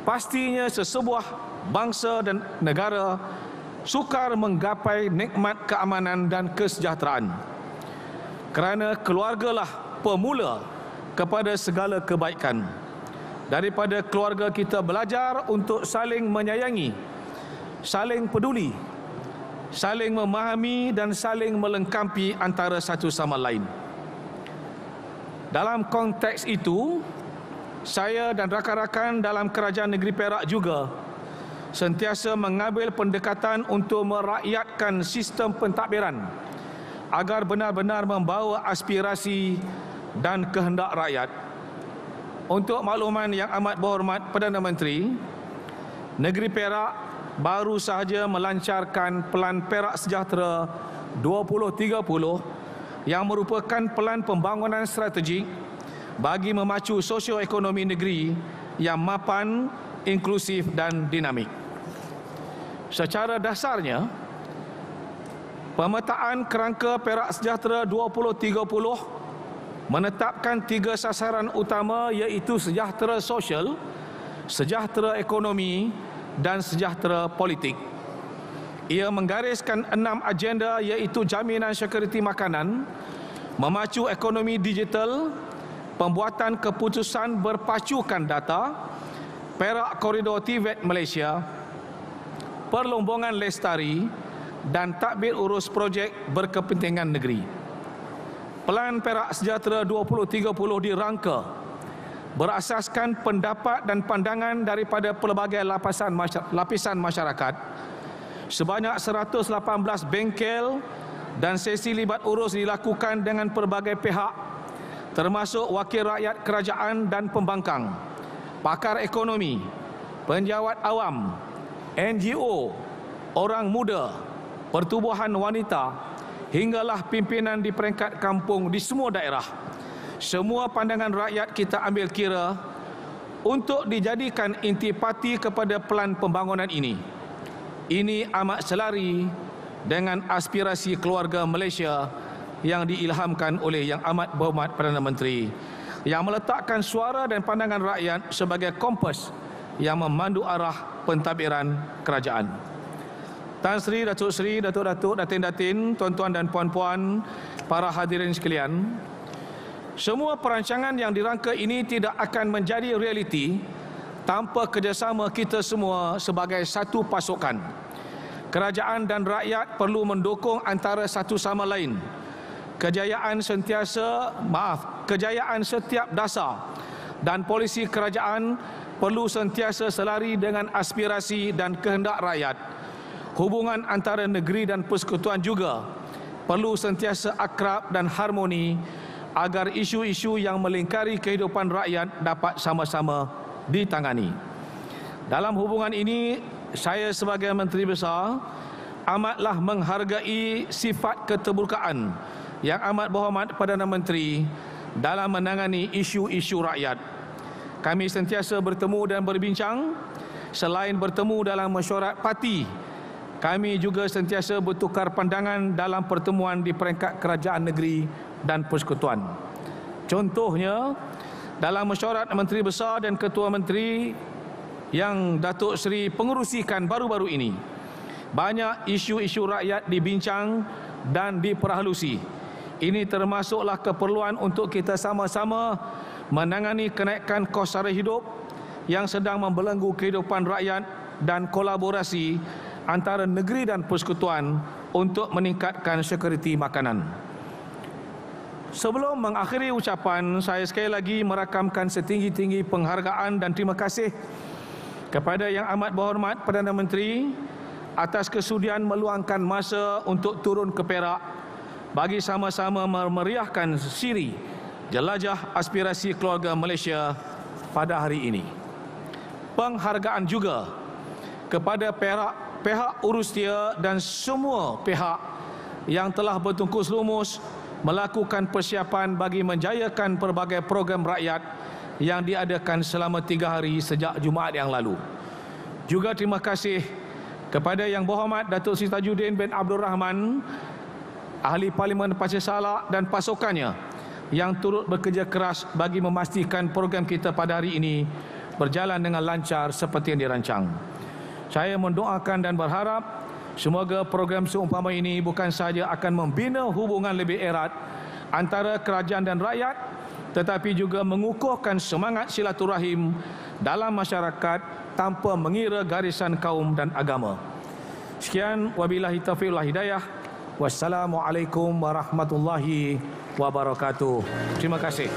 pastinya sesebuah bangsa dan negara sukar menggapai nikmat keamanan dan kesejahteraan. Kerana keluargalah pemula kepada segala kebaikan. Daripada keluarga kita belajar untuk saling menyayangi, saling peduli, saling memahami dan saling melengkapi antara satu sama lain. Dalam konteks itu, saya dan rakan-rakan dalam Kerajaan Negeri Perak juga sentiasa mengambil pendekatan untuk merakyatkan sistem pentadbiran agar benar-benar membawa aspirasi dan kehendak rakyat. Untuk makluman yang amat berhormat Perdana Menteri, Negeri Perak baru sahaja melancarkan Pelan Perak Sejahtera 2030 yang merupakan pelan pembangunan strategik bagi memacu sosioekonomi negeri yang mapan, inklusif dan dinamik. Secara dasarnya, pemetaan kerangka Perak Sejahtera 2030 menetapkan 3 sasaran utama, iaitu sejahtera sosial, sejahtera ekonomi dan sejahtera politik. Ia menggariskan 6 agenda, iaitu jaminan sekuriti makanan, memacu ekonomi digital, pembuatan keputusan berpacukan data, Perak Koridor TVET Malaysia, perlombongan lestari dan tadbir urus projek berkepentingan negeri. Pelan Perak Sejahtera 2030 dirangka berasaskan pendapat dan pandangan daripada pelbagai lapisan masyarakat. Sebanyak 118 bengkel dan sesi libat urus dilakukan dengan pelbagai pihak, termasuk wakil rakyat kerajaan dan pembangkang, pakar ekonomi, penjawat awam, NGO, orang muda, pertubuhan wanita, hinggalah pimpinan di peringkat kampung di semua daerah. Semua pandangan rakyat kita ambil kira untuk dijadikan intipati kepada pelan pembangunan ini. Ini amat selari dengan aspirasi keluarga Malaysia yang diilhamkan oleh Yang Amat Berhormat Perdana Menteri, yang meletakkan suara dan pandangan rakyat sebagai kompas yang memandu arah pentadbiran kerajaan. Tan Sri, Datuk Sri, Datuk-Datuk, Datin-Datin, tuan-tuan dan puan-puan, para hadirin sekalian, semua perancangan yang dirangka ini tidak akan menjadi realiti tanpa kerjasama kita semua sebagai satu pasukan. Kerajaan dan rakyat perlu mendukung antara satu sama lain. Kejayaan setiap dasar dan polisi kerajaan perlu sentiasa selari dengan aspirasi dan kehendak rakyat. Hubungan antara negeri dan persekutuan juga perlu sentiasa akrab dan harmoni agar isu-isu yang melingkari kehidupan rakyat dapat sama-sama ditangani. Dalam hubungan ini, saya sebagai Menteri Besar amatlah menghargai sifat keterbukaan yang amat berhormat Perdana Menteri dalam menangani isu-isu rakyat. Kami sentiasa bertemu dan berbincang. Selain bertemu dalam mesyuarat parti, kami juga sentiasa bertukar pandangan dalam pertemuan di peringkat kerajaan negeri dan persekutuan. Contohnya, dalam mesyuarat Menteri Besar dan Ketua Menteri yang Datuk Seri pengerusikan baru-baru ini, banyak isu-isu rakyat dibincang dan diperhalusi. Ini termasuklah keperluan untuk kita sama-sama menangani kenaikan kos sara hidup yang sedang membelenggu kehidupan rakyat dan kolaborasi antara negeri dan persekutuan untuk meningkatkan sekuriti makanan. Sebelum mengakhiri ucapan, saya sekali lagi merakamkan setinggi-tinggi penghargaan dan terima kasih kepada Yang Amat Berhormat Perdana Menteri atas kesudian meluangkan masa untuk turun ke Perak bagi sama-sama memeriahkan siri Jelajah Aspirasi Keluarga Malaysia pada hari ini. Penghargaan juga kepada pihak Urustia dan semua pihak yang telah bertungkus lumus melakukan persiapan bagi menjayakan pelbagai program rakyat yang diadakan selama 3 hari sejak Jumaat yang lalu. Juga terima kasih kepada Yang Berhormat Datuk Seri Tajuddin bin Abdul Rahman, Ahli Parlimen Pasir Salak dan pasukannya yang turut bekerja keras bagi memastikan program kita pada hari ini berjalan dengan lancar seperti yang dirancang. Saya mendoakan dan berharap semoga program seumpama ini bukan sahaja akan membina hubungan lebih erat antara kerajaan dan rakyat, tetapi juga mengukuhkan semangat silaturahim dalam masyarakat tanpa mengira garisan kaum dan agama. Sekian, wabillahi taufiq wal hidayah. Wassalamualaikum warahmatullahi wabarakatuh. Terima kasih.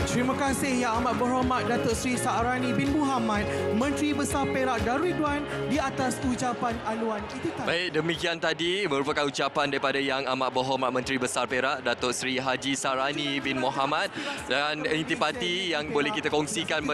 Terima kasih Yang Amat Berhormat Datuk Seri Sa'arani bin Muhammad, Menteri Besar Perak dan Ridwan di atas ucapan aluan itikad. Baik, demikian tadi merupakan ucapan daripada Yang Amat Berhormat Menteri Besar Perak Datuk Seri Haji Sa'arani bin Muhammad, dan intipati yang boleh kita kongsikan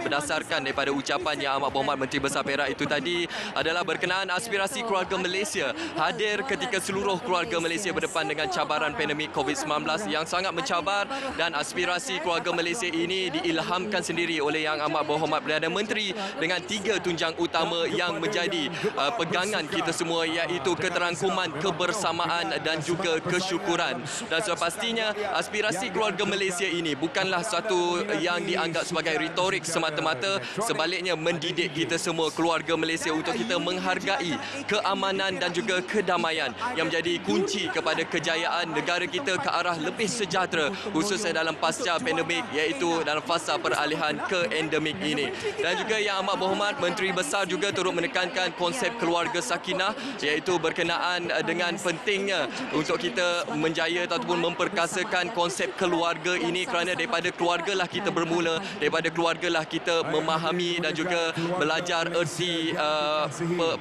berdasarkan daripada ucapan Yang Amat Berhormat Menteri Besar Perak itu tadi adalah berkenaan aspirasi keluarga Malaysia hadir ketika seluruh keluarga Malaysia berdepan dengan cabaran pandemik COVID-19 yang sangat mencabar, dan aspirasi keluarga Malaysia ini diilhamkan sendiri oleh Yang Amat Berhormat Perdana Menteri dengan 3 tunjang utama yang menjadi pegangan kita semua, iaitu keterangkuman, kebersamaan dan juga kesyukuran. Dan sudah pastinya aspirasi keluarga Malaysia ini bukanlah satu yang dianggap sebagai retorik semata-mata, sebaliknya mendidik kita semua keluarga Malaysia untuk kita menghargai keamanan dan juga kedamaian yang menjadi kunci kepada kejayaan negara kita ke arah lebih sejahtera, khususnya dalam pasca pandemik, iaitu dalam fasa peralihan ke endemik ini. Dan juga Yang Amat Berhormat Menteri Besar juga turut menekankan konsep keluarga sakinah, iaitu berkenaan dengan pentingnya untuk kita menjaya ataupun memperkasakan konsep keluarga ini, kerana daripada keluargalah kita bermula, daripada keluargalah kita memahami dan juga belajar erti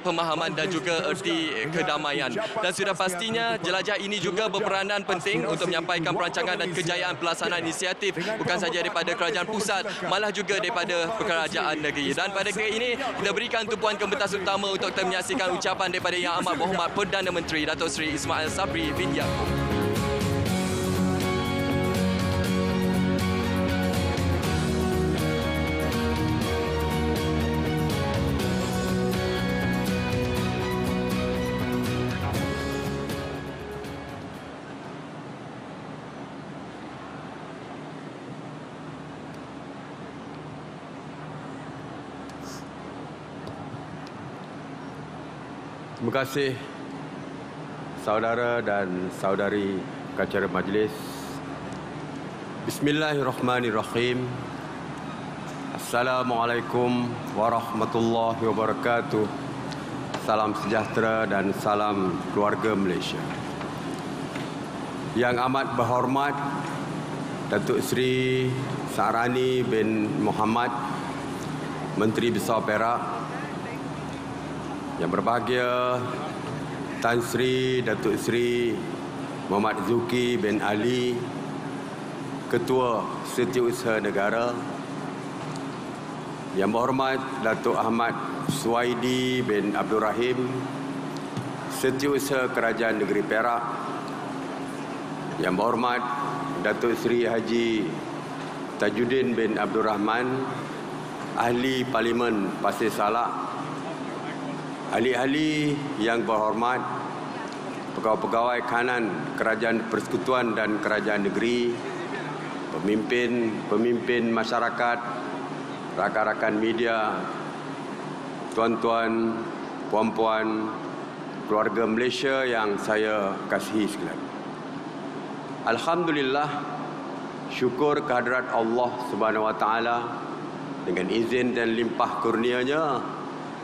pemahaman dan juga erti kedamaian. Dan sudah pastinya jelajah ini juga berperanan penting untuk menyampaikan perancangan dan kejayaan pelaksanaan inisiatif bukan saja daripada kerajaan pusat, malah juga daripada kerajaan negeri. Dan pada kali ini kita berikan tumpuan kepentas utama untuk kita menyaksikan ucapan daripada Yang Amat Berhormat Perdana Menteri Datuk Seri Ismail Sabri bin Yaakob. Terima kasih saudara dan saudari kacara majlis. Bismillahirrahmanirrahim. Assalamualaikum warahmatullahi wabarakatuh. Salam sejahtera dan salam keluarga Malaysia. Yang amat berhormat Datuk Seri Sa'arani bin Muhammad, Menteri Besar Perak, yang berbahagia Tan Sri Datuk Seri Muhammad Zuki bin Ali, Ketua Setiausaha Negara, Yang Berhormat Datuk Ahmad Suwaidi bin Abdul Rahim, Setiausaha Kerajaan Negeri Perak, Yang Berhormat Datuk Seri Haji Tajuddin bin Abdul Rahman, Ahli Parlimen Pasir Salak, ahli-ahli yang berhormat, pegawai-pegawai kanan Kerajaan Persekutuan dan Kerajaan Negeri, pemimpin masyarakat, rakan-rakan media, tuan-tuan, puan-puan, keluarga Malaysia yang saya kasihi sekalian. Alhamdulillah, syukur kehadrat Allah Subhanahu Wa Taala, dengan izin dan limpah kurnia-Nya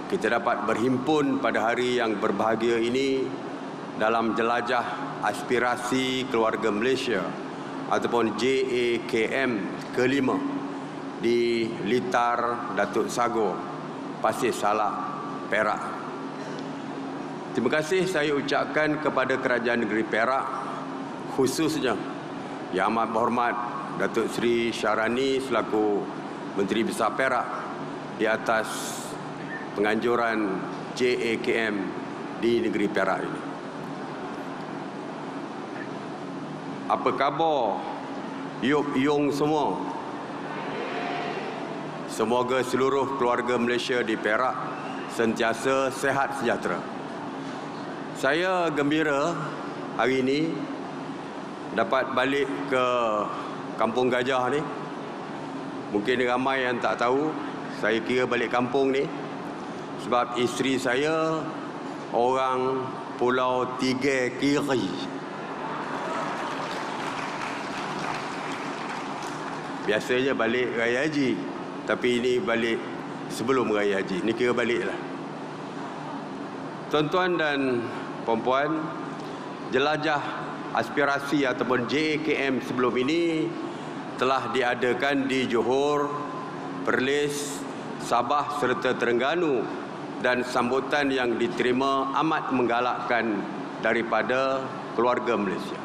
kita dapat berhimpun pada hari yang berbahagia ini dalam jelajah aspirasi keluarga Malaysia ataupun JAKM ke-5 di Litar Datuk Sagor, Pasir Salak, Perak. Terima kasih saya ucapkan kepada Kerajaan Negeri Perak, khususnya Yang Amat Berhormat Datuk Seri Syarani selaku Menteri Besar Perak di atas penganjuran JAKM di negeri Perak ini. Apa khabar Yung semua? Semoga seluruh keluarga Malaysia di Perak sentiasa sehat sejahtera. Saya gembira hari ini dapat balik ke Kampung Gajah ni. Mungkin ramai yang tak tahu, saya kira balik kampung ni sebab isteri saya orang Pulau Tiga Kiri. Biasanya balik Raya Haji, tapi ini balik sebelum Raya Haji. Ini kira balik lah. Tuan-tuan dan puan-puan, jelajah aspirasi ataupun JAKM sebelum ini telah diadakan di Johor, Perlis, Sabah serta Terengganu, dan sambutan yang diterima amat menggalakkan daripada keluarga Malaysia.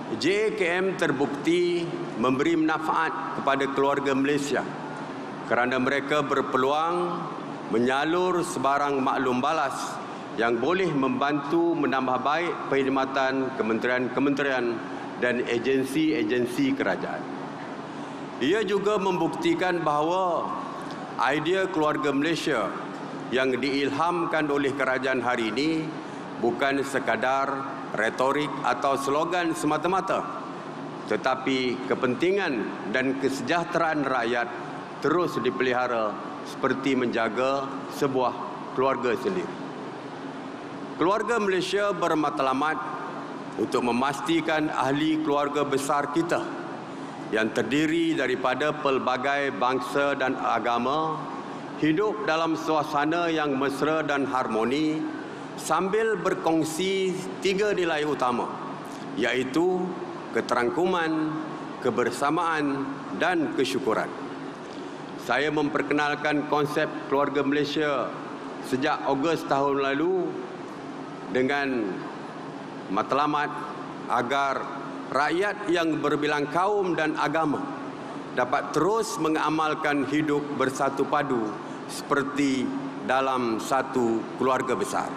JAKM terbukti memberi manfaat kepada keluarga Malaysia kerana mereka berpeluang menyalur sebarang maklum balas yang boleh membantu menambah baik perkhidmatan kementerian-kementerian dan agensi-agensi kerajaan. Ia juga membuktikan bahawa idea keluarga Malaysia yang diilhamkan oleh kerajaan hari ini bukan sekadar retorik atau slogan semata-mata, tetapi kepentingan dan kesejahteraan rakyat terus dipelihara seperti menjaga sebuah keluarga sendiri. Keluarga Malaysia bermatlamat untuk memastikan ahli keluarga besar kita yang terdiri daripada pelbagai bangsa dan agama hidup dalam suasana yang mesra dan harmoni sambil berkongsi 3 nilai utama, iaitu keterangkuman, kebersamaan dan kesyukuran. Saya memperkenalkan konsep keluarga Malaysia sejak Ogos tahun lalu dengan matlamat agar rakyat yang berbilang kaum dan agama dapat terus mengamalkan hidup bersatu padu seperti dalam satu keluarga besar.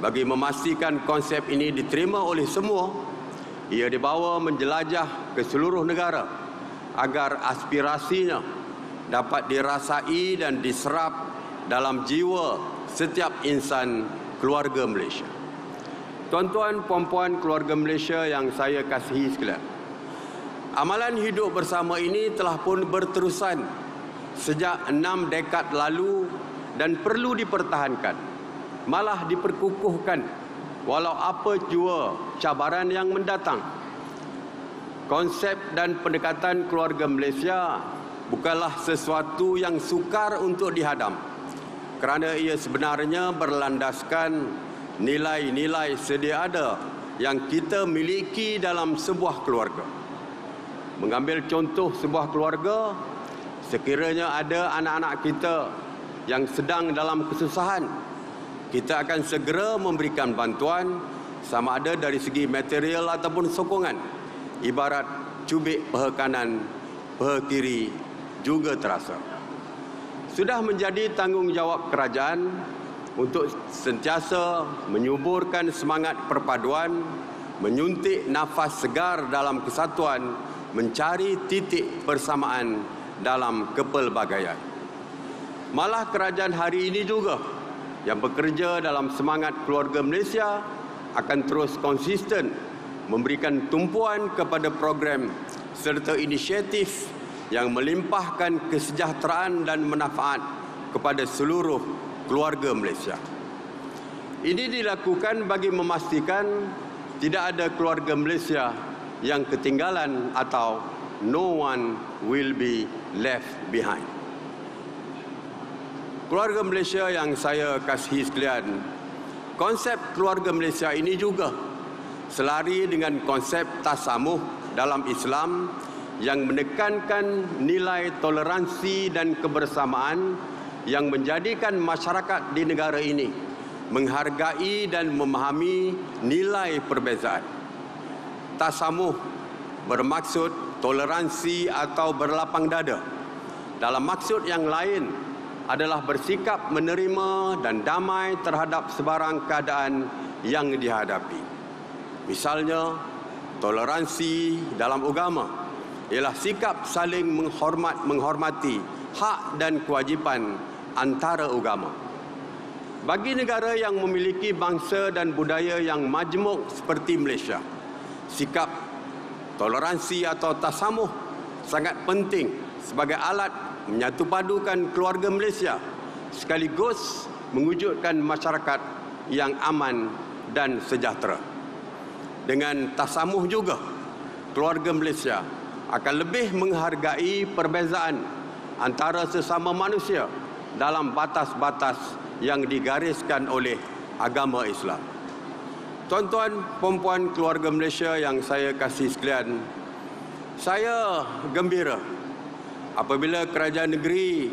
Bagi memastikan konsep ini diterima oleh semua, ia dibawa menjelajah ke seluruh negara agar aspirasinya dapat dirasai dan diserap dalam jiwa setiap insan keluarga Malaysia. Tuan-tuan, puan-puan keluarga Malaysia yang saya kasihi sekalian, amalan hidup bersama ini telah pun berterusan sejak 6 dekad lalu dan perlu dipertahankan, malah diperkukuhkan walau apa jua cabaran yang mendatang. Konsep dan pendekatan keluarga Malaysia bukanlah sesuatu yang sukar untuk dihadam, kerana ia sebenarnya berlandaskan nilai-nilai sedia ada yang kita miliki dalam sebuah keluarga. Mengambil contoh sebuah keluarga, sekiranya ada anak-anak kita yang sedang dalam kesusahan, kita akan segera memberikan bantuan sama ada dari segi material ataupun sokongan. Ibarat cubit paha kanan, paha kiri juga terasa. Sudah menjadi tanggungjawab kerajaan untuk sentiasa menyuburkan semangat perpaduan, menyuntik nafas segar dalam kesatuan, mencari titik persamaan dalam kepelbagaian. Malah kerajaan hari ini juga yang bekerja dalam semangat keluarga Malaysia akan terus konsisten memberikan tumpuan kepada program serta inisiatif yang melimpahkan kesejahteraan dan manfaat kepada seluruh keluarga Malaysia. Ini dilakukan bagi memastikan tidak ada keluarga Malaysia yang ketinggalan atau no one will be left behind. Keluarga Malaysia yang saya kasihi sekalian, konsep keluarga Malaysia ini juga selari dengan konsep tasamuh dalam Islam yang menekankan nilai toleransi dan kebersamaan yang menjadikan masyarakat di negara ini menghargai dan memahami nilai perbezaan. Tasamuh bermaksud toleransi atau berlapang dada. Dalam maksud yang lain adalah bersikap menerima dan damai terhadap sebarang keadaan yang dihadapi. Misalnya, toleransi dalam agama ialah sikap saling menghormati hak dan kewajipan antara agama. Bagi negara yang memiliki bangsa dan budaya yang majmuk seperti Malaysia, sikap toleransi atau tasamuh sangat penting sebagai alat menyatupadukan keluarga Malaysia sekaligus mewujudkan masyarakat yang aman dan sejahtera. Dengan tasamuh juga, keluarga Malaysia akan lebih menghargai perbezaan antara sesama manusia dalam batas-batas yang digariskan oleh agama Islam. Tuan-tuan, puan-puan keluarga Malaysia yang saya kasih sekalian, saya gembira apabila kerajaan negeri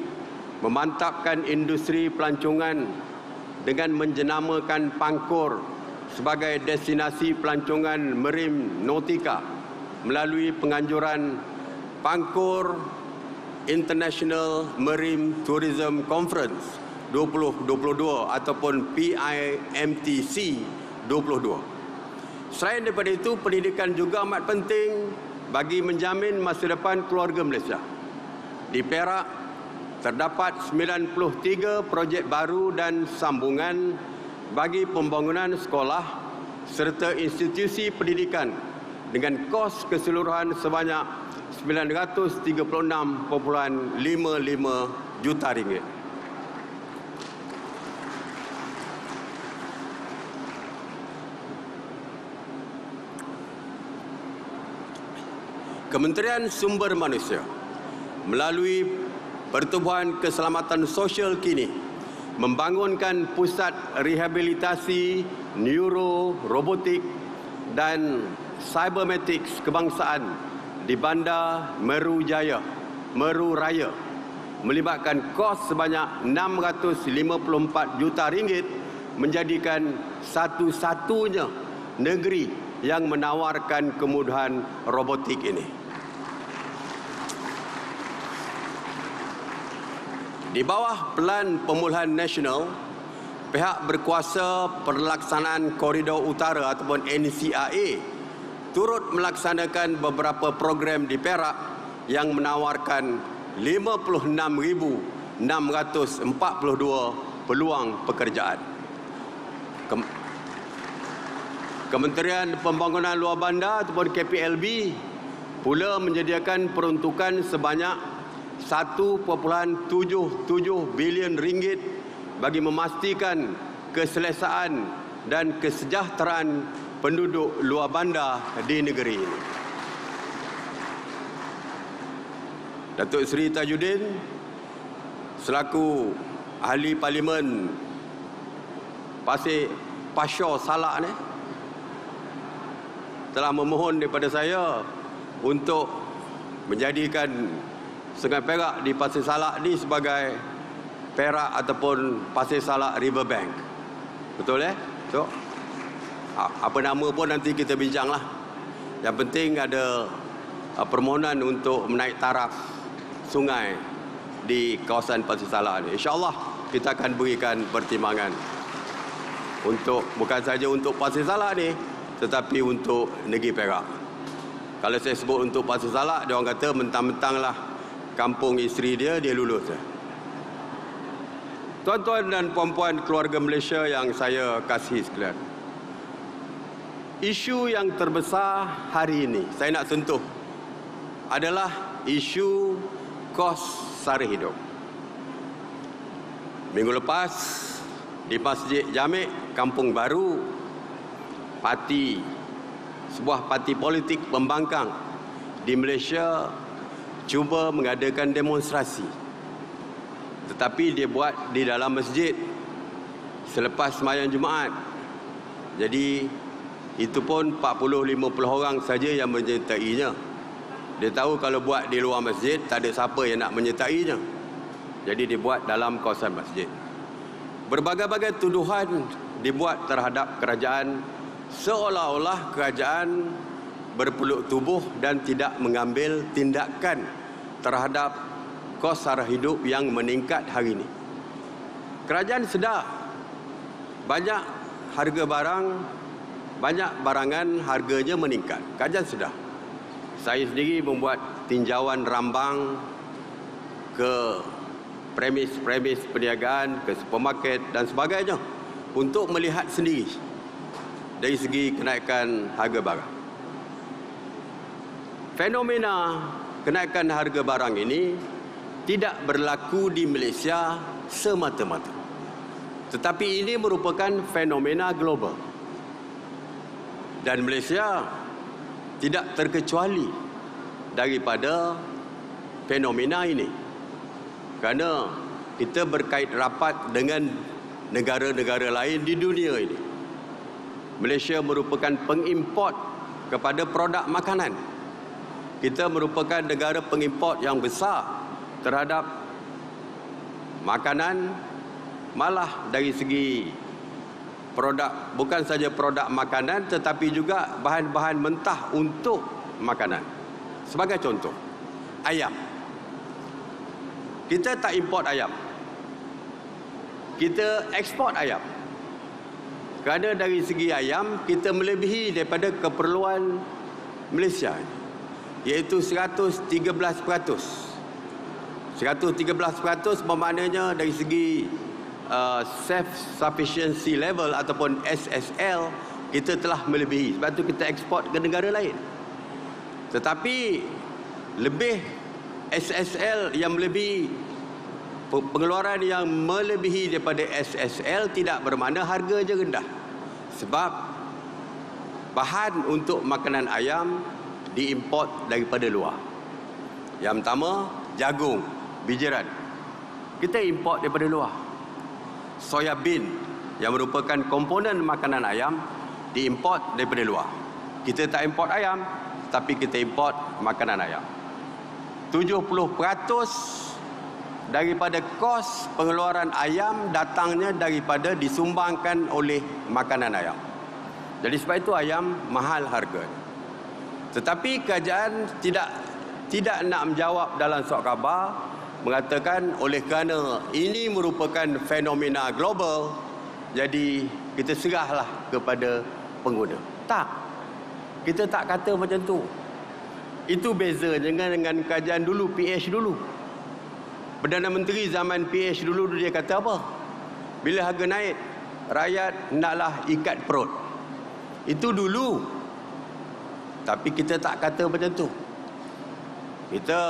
memantapkan industri pelancongan dengan menjenamakan Pangkor sebagai destinasi pelancongan Marine Nautica melalui penganjuran Pangkor International Marine Tourism Conference 2022 ataupun PIMTC 22. Selain daripada itu, pendidikan juga amat penting bagi menjamin masa depan keluarga Malaysia. Di Perak terdapat 93 projek baru dan sambungan bagi pembangunan sekolah serta institusi pendidikan dengan kos keseluruhan sebanyak 936.55 juta ringgit. Kementerian Sumber Manusia melalui Pertubuhan Keselamatan Sosial kini membangunkan pusat rehabilitasi neuro, robotik dan cybernetics kebangsaan di Bandar Meru Jaya, Meru Raya, melibatkan kos sebanyak 654 juta ringgit, menjadikan satu-satunya negeri yang menawarkan kemudahan robotik ini. Di bawah Pelan Pemulihan Nasional, pihak berkuasa pelaksanaan Koridor Utara ataupun NCRA turut melaksanakan beberapa program di Perak yang menawarkan 56,642 peluang pekerjaan. Kementerian Pembangunan Luar Bandar ataupun KPLB pula menyediakan peruntukan sebanyak 1.77 bilion ringgit bagi memastikan keselesaan dan kesejahteraan penduduk luar bandar di negeri ini. Datuk Seri Tajuddin selaku Ahli Parlimen Pasir Salak ni telah memohon daripada saya untuk menjadikan Sungai Perak di Pasir Salak ni sebagai Perak ataupun Pasir Salak Riverbank. Betul So, apa nama pun nanti kita bincanglah. Yang penting ada permohonan untuk menaik taraf sungai di kawasan Pasir Salak ini. InsyaAllah kita akan berikan pertimbangan untuk bukan saja untuk Pasir Salak ni, tetapi untuk negeri Perak. Kalau saya sebut untuk Pasir Salak, dia orang kata mentang-mentanglah kampung isteri dia lulus. Tuan-tuan dan puan-puan keluarga Malaysia yang saya kasihi sekalian, isu yang terbesar hari ini saya nak sentuh adalah isu kos sara hidup. Minggu lepas di Masjid Jamek Kampung Baru, sebuah parti politik pembangkang di Malaysia cuba mengadakan demonstrasi. Tetapi dia buat di dalam masjid selepas sembahyang Jumaat. Jadi itu pun 40-50 orang saja yang menyertainya. Dia tahu kalau buat di luar masjid tak ada siapa yang nak menyertainya. Jadi dia buat dalam kawasan masjid. Berbagai-bagai tuduhan dibuat terhadap kerajaan, seolah-olah kerajaan berpeluk tubuh dan tidak mengambil tindakan terhadap kos sara hidup yang meningkat hari ini. Kerajaan sedar banyak harga barang, banyak barangan harganya meningkat. Kerajaan sedar. Saya sendiri membuat tinjauan rambang ke premis-premis perniagaan, ke supermarket dan sebagainya untuk melihat sendiri dari segi kenaikan harga barang. Fenomena kenaikan harga barang ini tidak berlaku di Malaysia semata-mata. Tetapi ini merupakan fenomena global. Dan Malaysia tidak terkecuali daripada fenomena ini. Kerana kita berkait rapat dengan negara-negara lain di dunia ini. Malaysia merupakan pengimport kepada produk makanan. Kita merupakan negara pengimport yang besar terhadap makanan, malah dari segi produk, bukan saja produk makanan tetapi juga bahan-bahan mentah untuk makanan. Sebagai contoh, ayam. Kita tak import ayam, kita ekspor ayam. Kerana dari segi ayam kita melebihi daripada keperluan Malaysia, iaitu 113%. 113% bermaknanya dari segi self-sufficiency level ataupun SSL kita telah melebihi. Sebab itu kita ekspor ke negara lain. Tetapi lebih SSL yang melebihi, pengeluaran yang melebihi daripada SSL tidak bermakna harganya rendah. Sebab bahan untuk makanan ayam diimport daripada luar. Yang pertama, jagung, bijiran. Kita import daripada luar. Soya bean yang merupakan komponen makanan ayam diimport daripada luar. Kita tak import ayam, tapi kita import makanan ayam. 70% daripada kos pengeluaran ayam datangnya daripada disumbangkan oleh makanan ayam. Jadi sebab itu ayam mahal harga. Tetapi kerajaan tidak nak menjawab dalam surat khabar, mengatakan oleh kerana ini merupakan fenomena global, jadi kita serahlah kepada pengguna. Tak. Kita tak kata macam tu. Itu beza dengan kerajaan dulu, PH dulu. Perdana Menteri zaman PH dulu dia kata apa? Bila harga naik, rakyat hendaklah ikat perut. Itu dulu. Tapi kita tak kata macam tu. Kita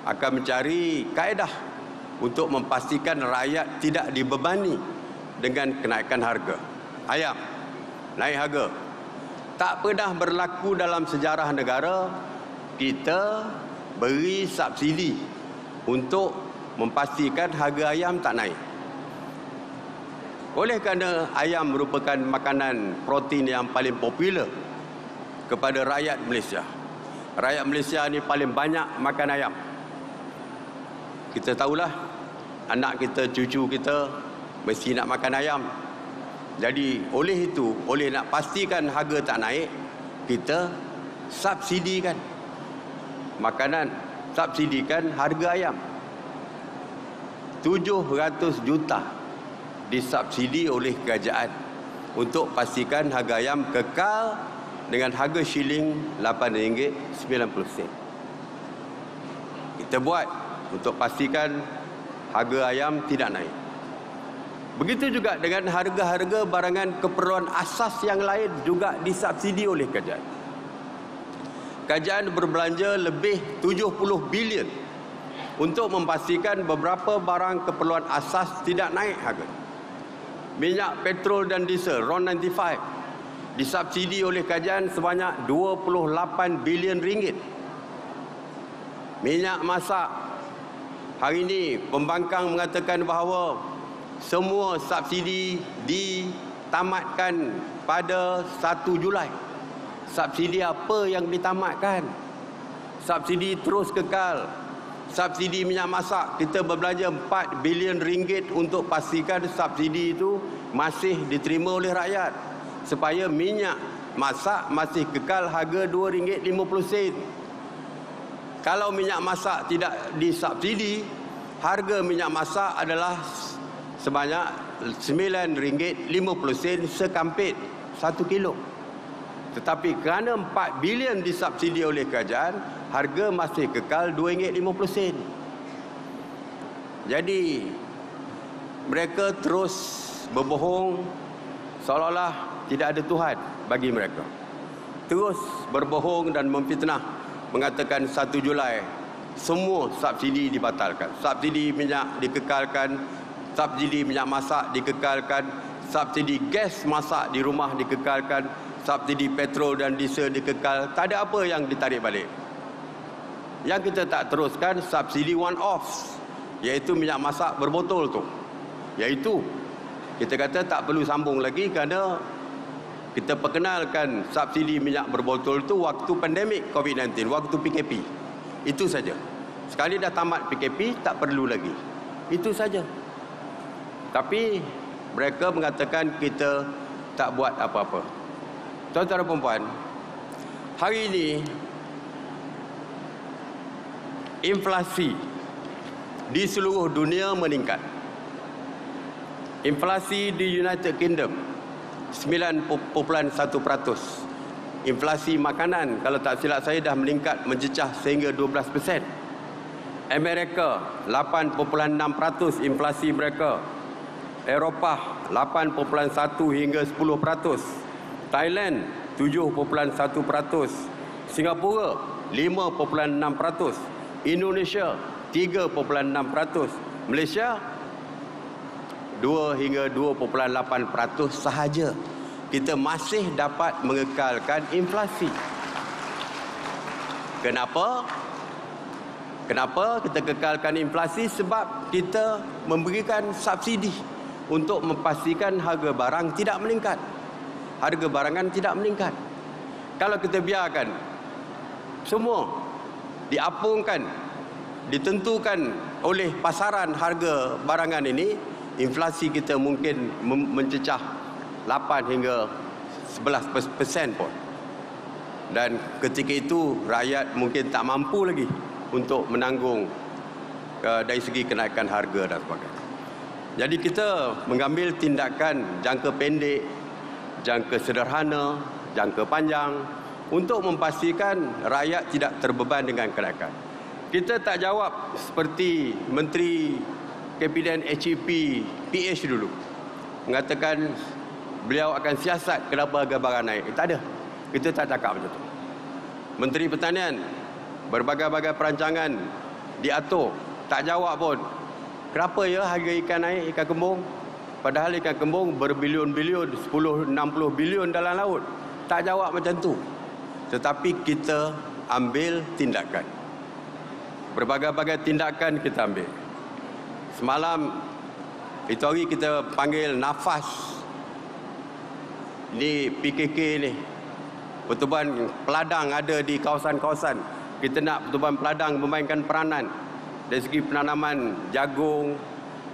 akan mencari kaedah untuk memastikan rakyat tidak dibebani dengan kenaikan harga. Ayam naik harga. Tak pernah berlaku dalam sejarah negara kita beri subsidi untuk memastikan harga ayam tak naik. Oleh kerana ayam merupakan makanan protein yang paling popular kepada rakyat Malaysia. Rakyat Malaysia ni paling banyak makan ayam. Kita tahulah anak kita, cucu kita mesti nak makan ayam. Jadi oleh itu, oleh nak pastikan harga tak naik, kita subsidikan. makanan, subsidikan harga ayam. 700 juta disubsidi oleh kerajaan untuk pastikan harga ayam kekal dengan harga shilling RM8.90. Kita buat untuk pastikan harga ayam tidak naik. Begitu juga dengan harga-harga barangan keperluan asas yang lain juga disubsidi oleh kerajaan. Kerajaan berbelanja lebih 70 bilion untuk memastikan beberapa barang keperluan asas tidak naik harga. Minyak petrol dan diesel RON95 disubsidi oleh kerajaan sebanyak 28 bilion ringgit. Minyak masak, hari ini pembangkang mengatakan bahawa semua subsidi ditamatkan pada 1 Julai. Subsidi apa yang ditamatkan? Subsidi terus kekal. Subsidi minyak masak, kita berbelanja 4 bilion ringgit untuk pastikan subsidi itu masih diterima oleh rakyat. Supaya minyak masak masih kekal harga RM2.50. Kalau minyak masak tidak disubsidi, harga minyak masak adalah sebanyak RM9.50 sekampit 1 kilo. Tetapi kerana 4 bilion disubsidi oleh kerajaan, harga masih kekal RM2.50. Jadi mereka terus berbohong seolah-olah tidak ada Tuhan bagi mereka. Terus berbohong dan memfitnah, mengatakan 1 Julai semua subsidi dibatalkan. Subsidi minyak dikekalkan, subsidi minyak masak dikekalkan, subsidi gas masak di rumah dikekalkan, subsidi petrol dan diesel dikekal. Tak ada apa yang ditarik balik. Yang kita tak teruskan subsidi one off, iaitu minyak masak berbotol tu. Iaitu kita kata tak perlu sambung lagi kerana kita perkenalkan subsidi minyak berbotol tu waktu pandemik COVID-19, waktu PKP. Itu saja. Sekali dah tamat PKP, tak perlu lagi. Itu saja. Tapi mereka mengatakan kita tak buat apa-apa. Tuan-tuan dan puan-puan, hari ini inflasi di seluruh dunia meningkat. Inflasi di United Kingdom 9.1%. Inflasi makanan kalau tak silap saya dah meningkat mencecah sehingga 12%. Amerika 8.6% inflasi mereka. Eropah 8.1 hingga 10%. Thailand 7.1%. Singapura 5.6%. Indonesia 3.6%. Malaysia 2 hingga 2.8% sahaja. Kita masih dapat mengekalkan inflasi. Kenapa? Kenapa kita kekalkan inflasi? Sebab kita memberikan subsidi untuk memastikan harga barang tidak meningkat. Harga barangan tidak meningkat. Kalau kita biarkan semua diapungkan, ditentukan oleh pasaran harga barangan ini, inflasi kita mungkin mencecah 8 hingga 11% pun. Dan ketika itu rakyat mungkin tak mampu lagi untuk menanggung dari segi kenaikan harga dan sebagainya. Jadi kita mengambil tindakan jangka pendek, jangka sederhana, jangka panjang untuk memastikan rakyat tidak terbeban dengan kenaikan. Kita tak jawab seperti Menteri Kabinet HEP PH dulu, mengatakan beliau akan siasat kenapa harga barang naik. Tak ada. Kita tak cakap macam tu. Menteri Pertanian, berbagai-bagai perancangan diatur, tak jawab pun. Kenapa ya harga ikan naik, ikan kembung? Padahal ikan kembung berbilion-bilion, 10-60 bilion dalam laut. Tak jawab macam tu. Tetapi kita ambil tindakan. Berbagai-bagai tindakan kita ambil. Semalam, itu hari kita panggil nafas. Ini PKK ni. Pertubuhan peladang ada di kawasan-kawasan. Kita nak pertubuhan peladang memainkan peranan. Dari segi penanaman jagung,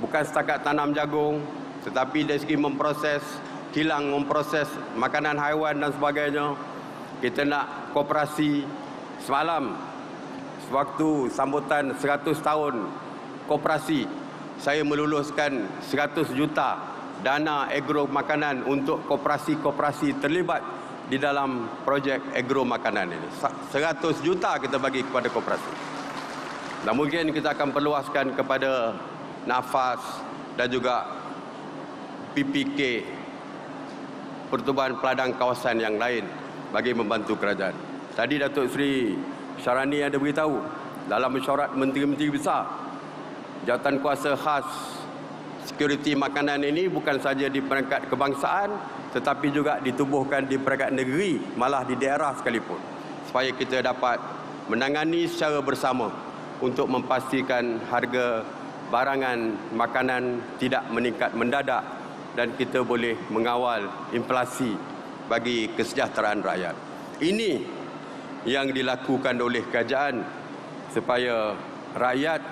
bukan setakat tanam jagung, tetapi dari segi memproses kilang, memproses makanan haiwan dan sebagainya. Kita nak koperasi. Semalam sewaktu sambutan 100 tahun koperasi, saya meluluskan 100 juta dana agro makanan untuk koperasi-koperasi terlibat di dalam projek agro makanan ini. 100 juta kita bagi kepada koperasi. Dan mungkin kita akan perluaskan kepada Nafas dan juga PPK, Pertubuhan Peladang Kawasan yang lain bagi membantu kerajaan. Tadi Datuk Seri Syarani ada beritahu dalam mesyuarat menteri-menteri besar, jawatan kuasa khas sekuriti makanan ini bukan saja di peringkat kebangsaan tetapi juga ditubuhkan di peringkat negeri, malah di daerah sekalipun, supaya kita dapat menangani secara bersama untuk memastikan harga barangan makanan tidak meningkat mendadak dan kita boleh mengawal inflasi bagi kesejahteraan rakyat. Ini yang dilakukan oleh kerajaan supaya rakyat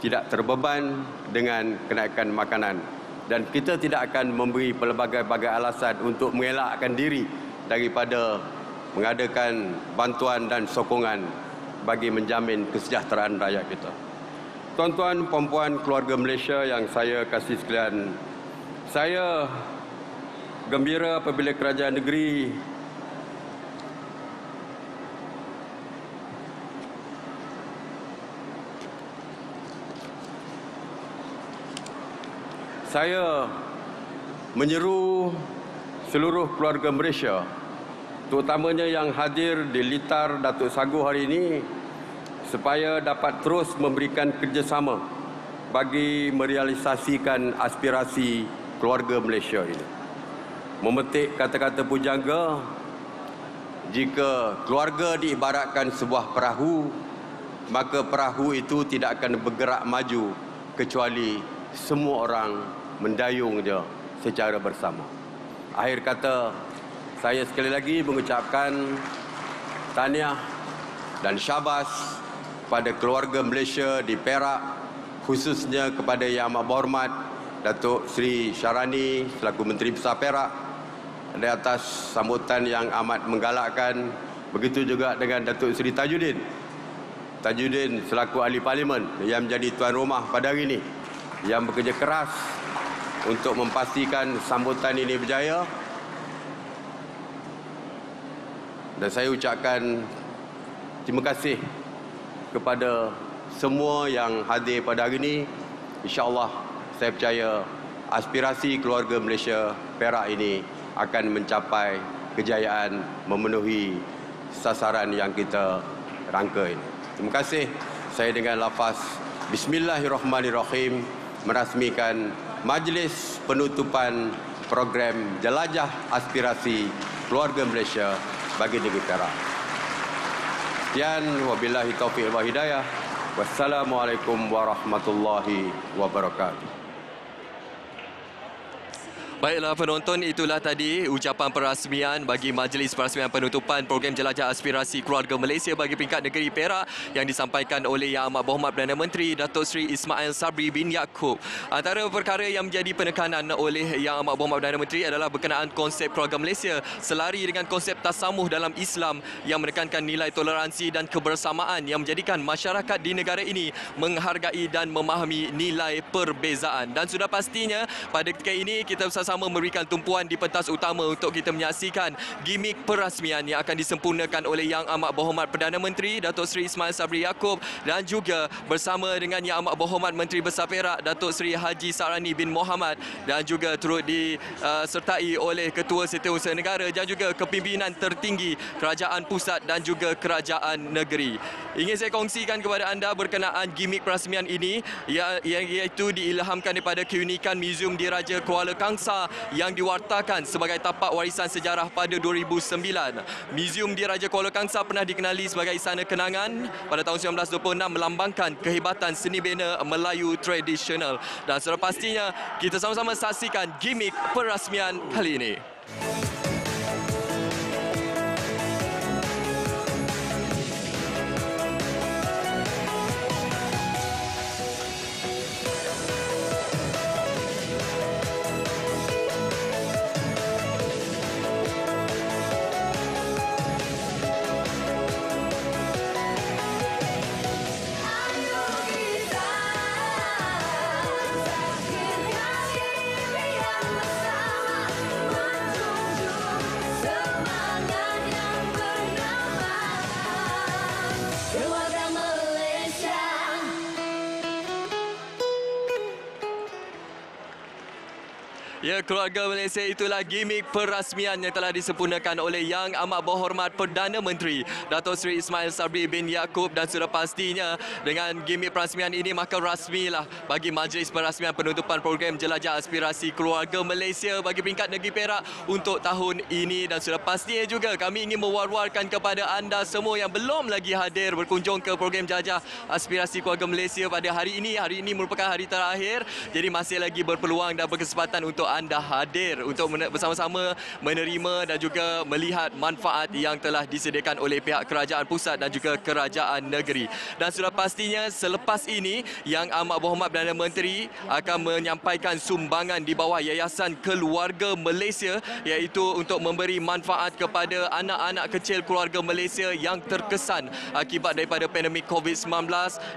tidak terbeban dengan kenaikan makanan. Dan kita tidak akan memberi pelbagai-bagai alasan untuk mengelakkan diri daripada mengadakan bantuan dan sokongan bagi menjamin kesejahteraan rakyat kita. Tuan-tuan, puan-puan, keluarga Malaysia yang saya kasih sekalian, saya gembira apabila kerajaan negeri saya menyeru seluruh keluarga Malaysia, terutamanya yang hadir di Litar Datuk Sagu hari ini, supaya dapat terus memberikan kerjasama bagi merealisasikan aspirasi keluarga Malaysia ini. Memetik kata-kata pujangga, jika keluarga diibaratkan sebuah perahu, maka perahu itu tidak akan bergerak maju kecuali semua orang mendayung dia secara bersama. Akhir kata, saya sekali lagi mengucapkan tahniah dan syabas pada keluarga Malaysia di Perak, khususnya kepada Yang Amat Berhormat Datuk Seri Syarani selaku Menteri Besar Perak di atas sambutan yang amat menggalakkan. Begitu juga dengan Datuk Seri Tajuddin selaku Ahli Parlimen yang menjadi tuan rumah pada hari ini, yang bekerja keras untuk memastikan sambutan ini berjaya. Dan saya ucapkan terima kasih kepada semua yang hadir pada hari ini. InsyaAllah saya percaya aspirasi keluarga Malaysia Perak ini akan mencapai kejayaan memenuhi sasaran yang kita rangka ini. Terima kasih. Saya dengan lafaz Bismillahirrahmanirrahim merasmikan majlis penutupan program Jelajah Aspirasi Keluarga Malaysia bagi negeri Perak. Sekian, wabillahi taufiq wal hidayah. Wassalamualaikum warahmatullahi wabarakatuh. Baiklah penonton, itulah tadi ucapan perasmian bagi Majlis Perasmian Penutupan Program Jelajah Aspirasi Keluarga Malaysia bagi peringkat negeri Perak yang disampaikan oleh Yang Amat Berhormat Perdana Menteri Datuk Seri Ismail Sabri bin Yaakob. Antara perkara yang menjadi penekanan oleh Yang Amat Berhormat Perdana Menteri adalah berkenaan konsep keluarga Malaysia selari dengan konsep tasamuh dalam Islam yang menekankan nilai toleransi dan kebersamaan yang menjadikan masyarakat di negara ini menghargai dan memahami nilai perbezaan. Dan sudah pastinya pada ketika ini kita bersama memberikan tumpuan di pentas utama untuk kita menyaksikan gimik perasmian yang akan disempurnakan oleh Yang Amat Berhormat Perdana Menteri Datuk Seri Ismail Sabri Yaakob dan juga bersama dengan Yang Amat Berhormat Menteri Besar Perak Datuk Seri Haji Sarani bin Mohamad dan juga turut disertai oleh Ketua Setiausaha Negara dan juga kepimpinan tertinggi Kerajaan Pusat dan juga Kerajaan Negeri. Ingin saya kongsikan kepada anda berkenaan gimik perasmian ini iaitu diilhamkan daripada keunikan Muzium Diraja Kuala Kangsar yang diwartakan sebagai tapak warisan sejarah pada 2009. Muzium Diraja Kuala Kangsar pernah dikenali sebagai Istana Kenangan pada tahun 1926 melambangkan kehebatan seni bina Melayu tradisional. Dan sudah pastinya kita sama-sama saksikan gimik perasmian kali ini. Ya, keluarga Malaysia itulah gimik perasmian yang telah disempurnakan oleh Yang Amat Berhormat Perdana Menteri Dato' Seri Ismail Sabri bin Yaakob, dan sudah pastinya dengan gimik perasmian ini maka rasmilah bagi Majlis Perasmian Penutupan Program Jelajah Aspirasi Keluarga Malaysia bagi peringkat negeri Perak untuk tahun ini. Dan sudah pastinya juga kami ingin mewar-warkan kepada anda semua yang belum lagi hadir berkunjung ke program Jelajah Aspirasi Keluarga Malaysia pada hari ini. Hari ini merupakan hari terakhir, jadi masih lagi berpeluang dan berkesempatan untuk anda hadir untuk bersama-sama menerima dan juga melihat manfaat yang telah disediakan oleh pihak kerajaan pusat dan juga kerajaan negeri. Dan sudah pastinya selepas ini Yang Amat Berhormat Perdana Menteri akan menyampaikan sumbangan di bawah Yayasan Keluarga Malaysia, iaitu untuk memberi manfaat kepada anak-anak kecil keluarga Malaysia yang terkesan akibat daripada pandemik COVID-19.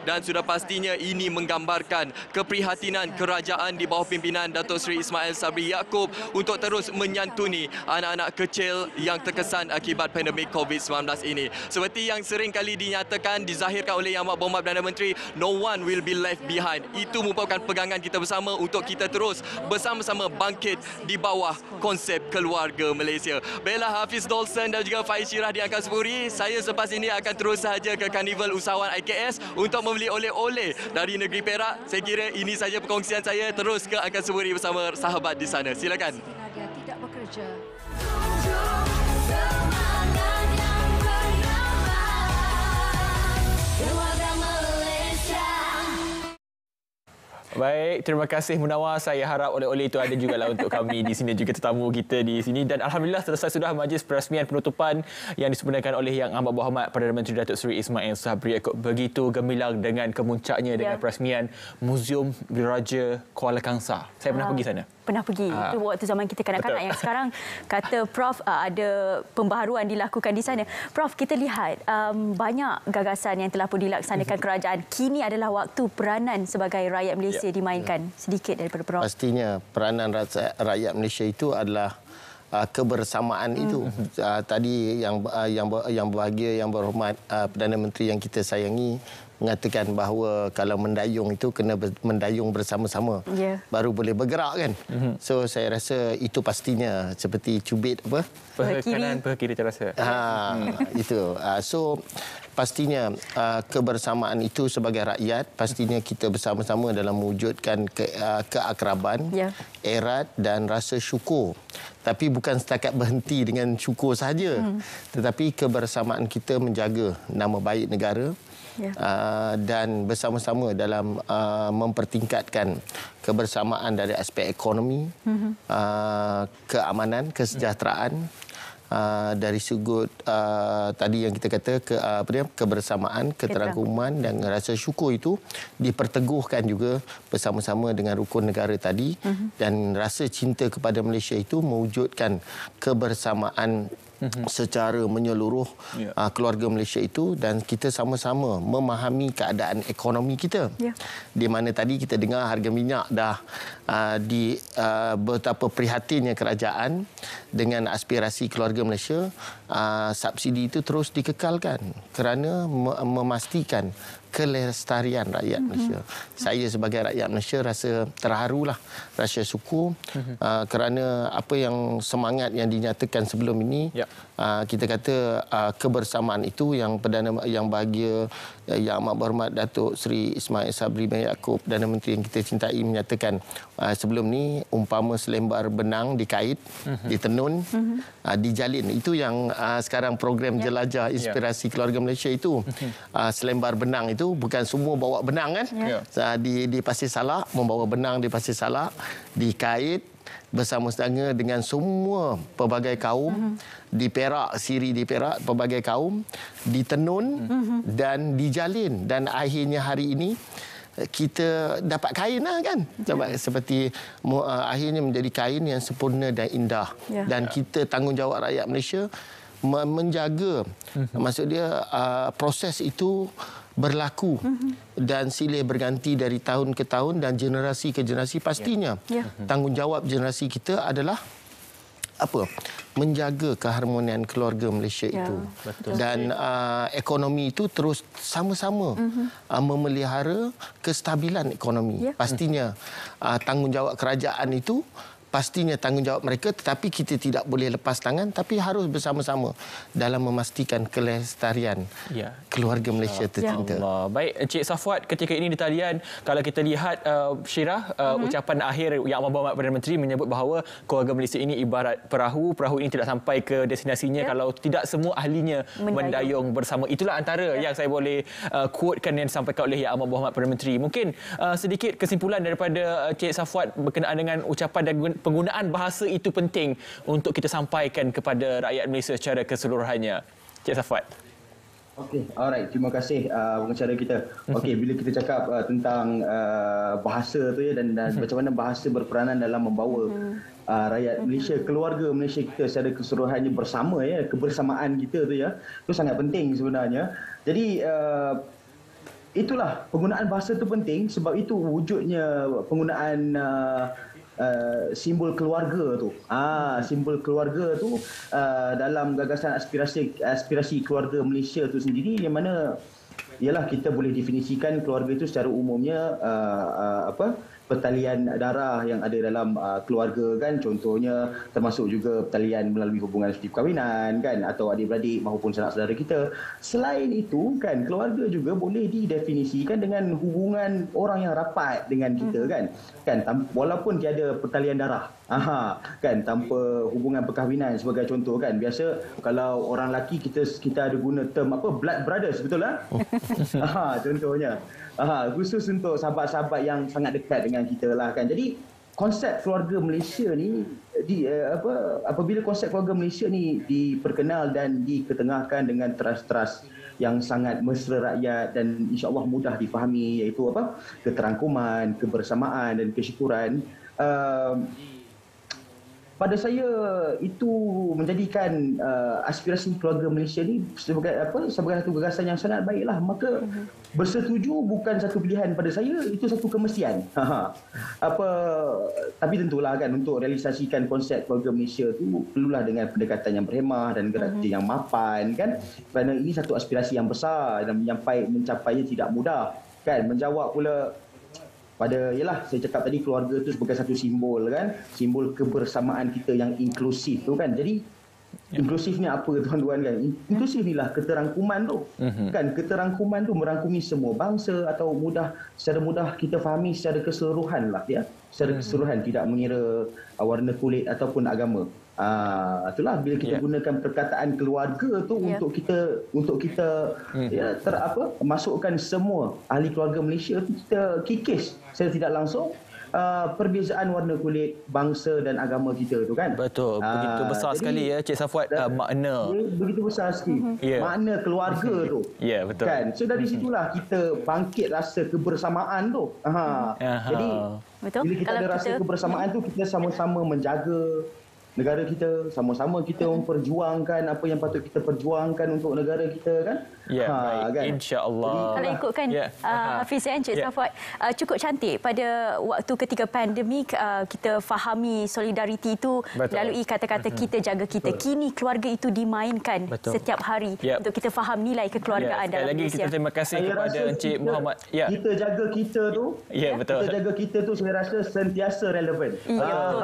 Dan sudah pastinya ini menggambarkan keprihatinan kerajaan di bawah pimpinan Dato' Seri Ismail Sabri Yaakob untuk terus menyantuni anak-anak kecil yang terkesan akibat pandemik COVID-19 ini. Seperti yang sering kali dinyatakan, dizahirkan oleh Yang Amat Berhormat Perdana Menteri, no one will be left behind. Itu merupakan pegangan kita bersama untuk kita terus bersama-sama bangkit di bawah konsep keluarga Malaysia. Baiklah, Hafiz Dolson dan juga Faiz Syirah di Angkasa Puri, saya selepas ini akan terus sahaja ke Karnival Usahawan IKS untuk membeli oleh-oleh dari negeri Perak. Saya kira ini saja perkongsian saya. Terus ke Angkasa Puri bersama sahabat di sana. Silakan. Tidak bekerja. Baik, terima kasih Munawar. Saya harap oleh-oleh itu ada juga lah untuk kami di sini, juga tetamu kita di sini. Dan Alhamdulillah selesai sudah majlis perasmian penutupan yang disempurnakan oleh Yang Amat Berhormat Perdana Menteri Datuk Seri Ismail Sabri Yaakob. Begitu gemilang dengan kemuncaknya dengan perasmian Muzium Diraja Kuala Kangsar. Saya pernah pergi sana. Pernah pergi. Itu waktu zaman kita kanak-kanak. Yang sekarang kata Prof ada pembaharuan dilakukan di sana. Prof, kita lihat banyak gagasan yang telah pun dilaksanakan kerajaan. Kini adalah waktu peranan sebagai rakyat Malaysia dimainkan. Sedikit daripada Prof. Pastinya peranan rakyat Malaysia itu adalah kebersamaan itu. Tadi yang berbahagia, yang berhormat Perdana Menteri yang kita sayangi mengatakan bahawa kalau mendayung itu kena mendayung bersama-sama, baru boleh bergerak kan. So saya rasa itu pastinya seperti cubit apa? Kanan, kiri terasa. Itu. So pastinya kebersamaan itu sebagai rakyat, pastinya kita bersama-sama dalam mewujudkan keakraban, erat dan rasa syukur. Tapi bukan setakat berhenti dengan syukur sahaja, tetapi kebersamaan kita menjaga nama baik negara, dan bersama-sama dalam mempertingkatkan kebersamaan dari aspek ekonomi, keamanan, kesejahteraan, dari sudut tadi yang kita kata kebersamaan, keterangkuman dan rasa syukur itu diperteguhkan juga bersama-sama dengan rukun negara tadi, dan rasa cinta kepada Malaysia itu mewujudkan kebersamaan secara menyeluruh keluarga Malaysia itu, dan kita sama-sama memahami keadaan ekonomi kita, di mana tadi kita dengar harga minyak dah betapa prihatinnya kerajaan dengan aspirasi keluarga Malaysia. Subsidi itu terus dikekalkan kerana memastikan kelestarian rakyat Malaysia. Saya sebagai rakyat Malaysia rasa terharulah, rasa syukur kerana apa yang semangat yang dinyatakan sebelum ini, kita kata kebersamaan itu yang bahagia Yang Amat Berhormat Datuk Seri Ismail Sabri bin Yaakob, Perdana Menteri yang kita cintai, menyatakan sebelum ni umpama selembar benang dikait, ditenun, dijalin. Itu yang sekarang program Jelajah Inspirasi Keluarga Malaysia itu. Selembar benang itu bukan semua bawa benang kan? Di Pasir Salak, membawa benang di Pasir Salak, dikait bersama-sama dengan semua pelbagai kaum di Perak, Siri di Perak, pelbagai kaum, ditenun dan dijalin, dan akhirnya hari ini kita dapat kain lah kan, seperti akhirnya menjadi kain yang sempurna dan indah. Dan kita tanggungjawab rakyat Malaysia menjaga, maksud dia proses itu berlaku dan silih berganti dari tahun ke tahun dan generasi ke generasi. Pastinya tanggungjawab generasi kita adalah apa? Menjaga keharmonian keluarga Malaysia itu. Betul. Dan ekonomi itu terus sama-sama memelihara kestabilan ekonomi. Pastinya tanggungjawab kerajaan itu pastinya tanggungjawab mereka, tetapi kita tidak boleh lepas tangan, tapi harus bersama-sama dalam memastikan kelestarian keluarga Malaysia tercinta. Allah. Baik, Encik Safwat, ketika ini di talian, kalau kita lihat Syirah, ucapan akhir Yang Amat Berhormat Perdana Menteri menyebut bahawa keluarga Malaysia ini ibarat perahu ini tidak sampai ke destinasinya kalau tidak semua ahlinya mendayung bersama. Itulah antara yang saya boleh quotekan yang disampaikan oleh Yang Amat Berhormat Perdana Menteri. Mungkin sedikit kesimpulan daripada Encik Safwat berkenaan dengan ucapan dan penggunaan bahasa itu penting untuk kita sampaikan kepada rakyat Malaysia secara keseluruhannya. Encik Safwat. Okey, alright. Terima kasih pengacara kita. Okey, bila kita cakap tentang bahasa tu dan macam mana bahasa berperanan dalam membawa rakyat Malaysia, keluarga Malaysia kita secara keseluruhannya bersama, kebersamaan kita tu tu sangat penting sebenarnya. Jadi itulah penggunaan bahasa tu penting, sebab itu wujudnya penggunaan simbol keluarga tu. Simbol keluarga tu dalam gagasan aspirasi keluarga Malaysia tu sendiri, yang mana ialah kita boleh definisikan keluarga itu secara umumnya pertalian darah yang ada dalam keluarga kan, contohnya termasuk juga pertalian melalui hubungan seperti perkahwinan kan, atau adik-beradik maupun sanak saudara kita. Selain itu kan, keluarga juga boleh didefinisikan dengan hubungan orang yang rapat dengan kita kan walaupun tiada pertalian darah kan, tanpa hubungan perkahwinan sebagai contoh kan. Biasa kalau orang lelaki kita ada guna term blood brothers, betul lah. Contohnya khusus untuk sahabat-sahabat yang sangat dekat dengan kita lah kan. Jadi konsep keluarga Malaysia ni apabila konsep keluarga Malaysia ni diperkenal dan diketengahkan dengan teras-teras yang sangat mesra rakyat dan insya-Allah mudah difahami, iaitu keterangkuman, kebersamaan dan kesyukuran, pada saya itu menjadikan aspirasi keluarga Malaysia ni sebagai satu gagasan yang sangat baiklah. Maka bersetuju bukan satu pilihan pada saya, itu satu kemestian. Tapi tentulah kan, untuk realisasikan konsep keluarga Malaysia tu perlulah dengan pendekatan yang berhemah dan gerak yang mapan kan, kerana ini satu aspirasi yang besar dan mencapainya tidak mudah kan. Menjawab pula pada saya cakap tadi, keluarga tu sebagai satu simbol kan, simbol kebersamaan kita yang inklusif tu kan. Jadi inklusifnya apa tuan-tuan kan? Inklusif inilah keterangkuman tu kan. Keterangkuman tu merangkumi semua bangsa, atau secara mudah kita fahami secara keseluruhan lah secara keseluruhan, tidak mengira warna kulit ataupun agama. Itulah bila kita gunakan perkataan keluarga tu untuk kita masukkan semua ahli keluarga Malaysia tu, kita kikis secara tidak langsung perbezaan warna kulit, bangsa dan agama kita tu kan. Betul. Begitu besar sekali Cik Safwat makna. Begitu besar sekali makna keluarga tu. Betul. Kan. So dari situlah kita bangkit rasa kebersamaan tu. Jadi bila kita ada rasa kebersamaan tu, kita sama-sama menjaga negara kita, sama-sama kita memperjuangkan apa yang patut kita perjuangkan untuk negara kita kan. Baik. Kan? InsyaAllah. Kalau ikutkan Hafiz Encik Safwat, cukup cantik pada waktu ketika pandemik kita fahami solidariti itu melalui kata-kata kita jaga kita. Kini keluarga itu dimainkan setiap hari untuk kita faham nilai kekeluargaan dalam Malaysia. Sekali lagi kita terima kasih kepada Encik Muhammad. Kita jaga kita tu. Betul. Kita jaga kita tu saya rasa sentiasa relevan.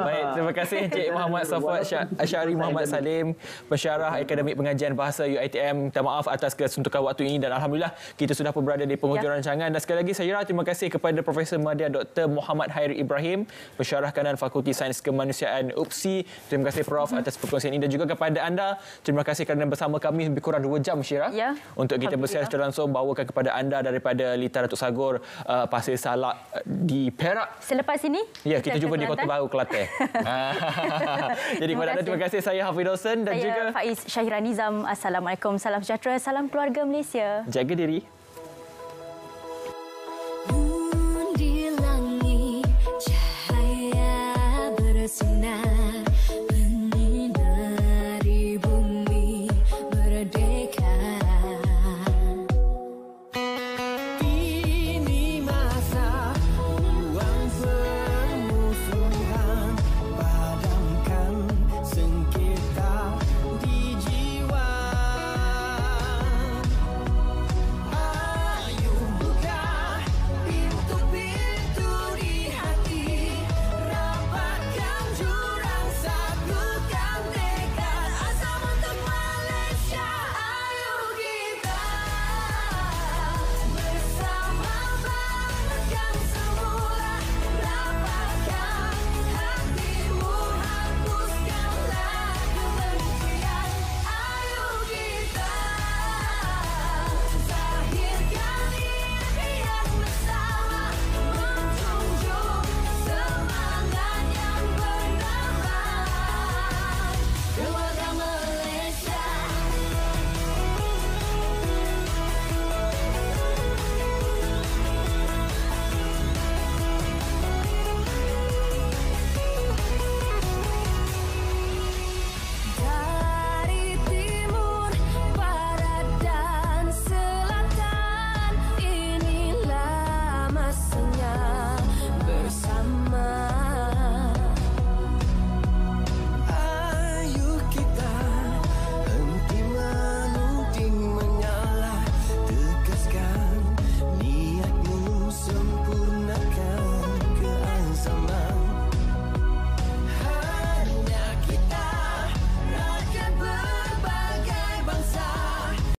Baik, terima kasih Encik Muhammad Safwat Asyari Muhammad Salim, pensyarah Akademik Pengajian Bahasa UiTM. Minta maaf atas kesuntukan waktu ini, dan alhamdulillah kita sudah pun berada di penghujung rancangan. Dan sekali lagi saya terima kasih kepada Profesor Madya Dr. Muhammad Hairi Ibrahim, pensyarah kanan Fakulti Sains Kemanusiaan UPSI. Terima kasih Prof atas perkongsian ini, dan juga kepada anda terima kasih kerana bersama kami lebih kurang 2 jam Syirah untuk kita bersiar secara langsung, bawakan kepada anda daripada Lita Datuk Sagor Pasir Salak di Perak. Selepas ini kita jumpa di Kota Baru Kelantan. Jadi kepada anda terima kasih. Saya Hafid Hussain dan saya juga Faiz Syahira Nizam. Assalamualaikum, salam sejahtera, salam keluarga Malaysia. Jaga diri.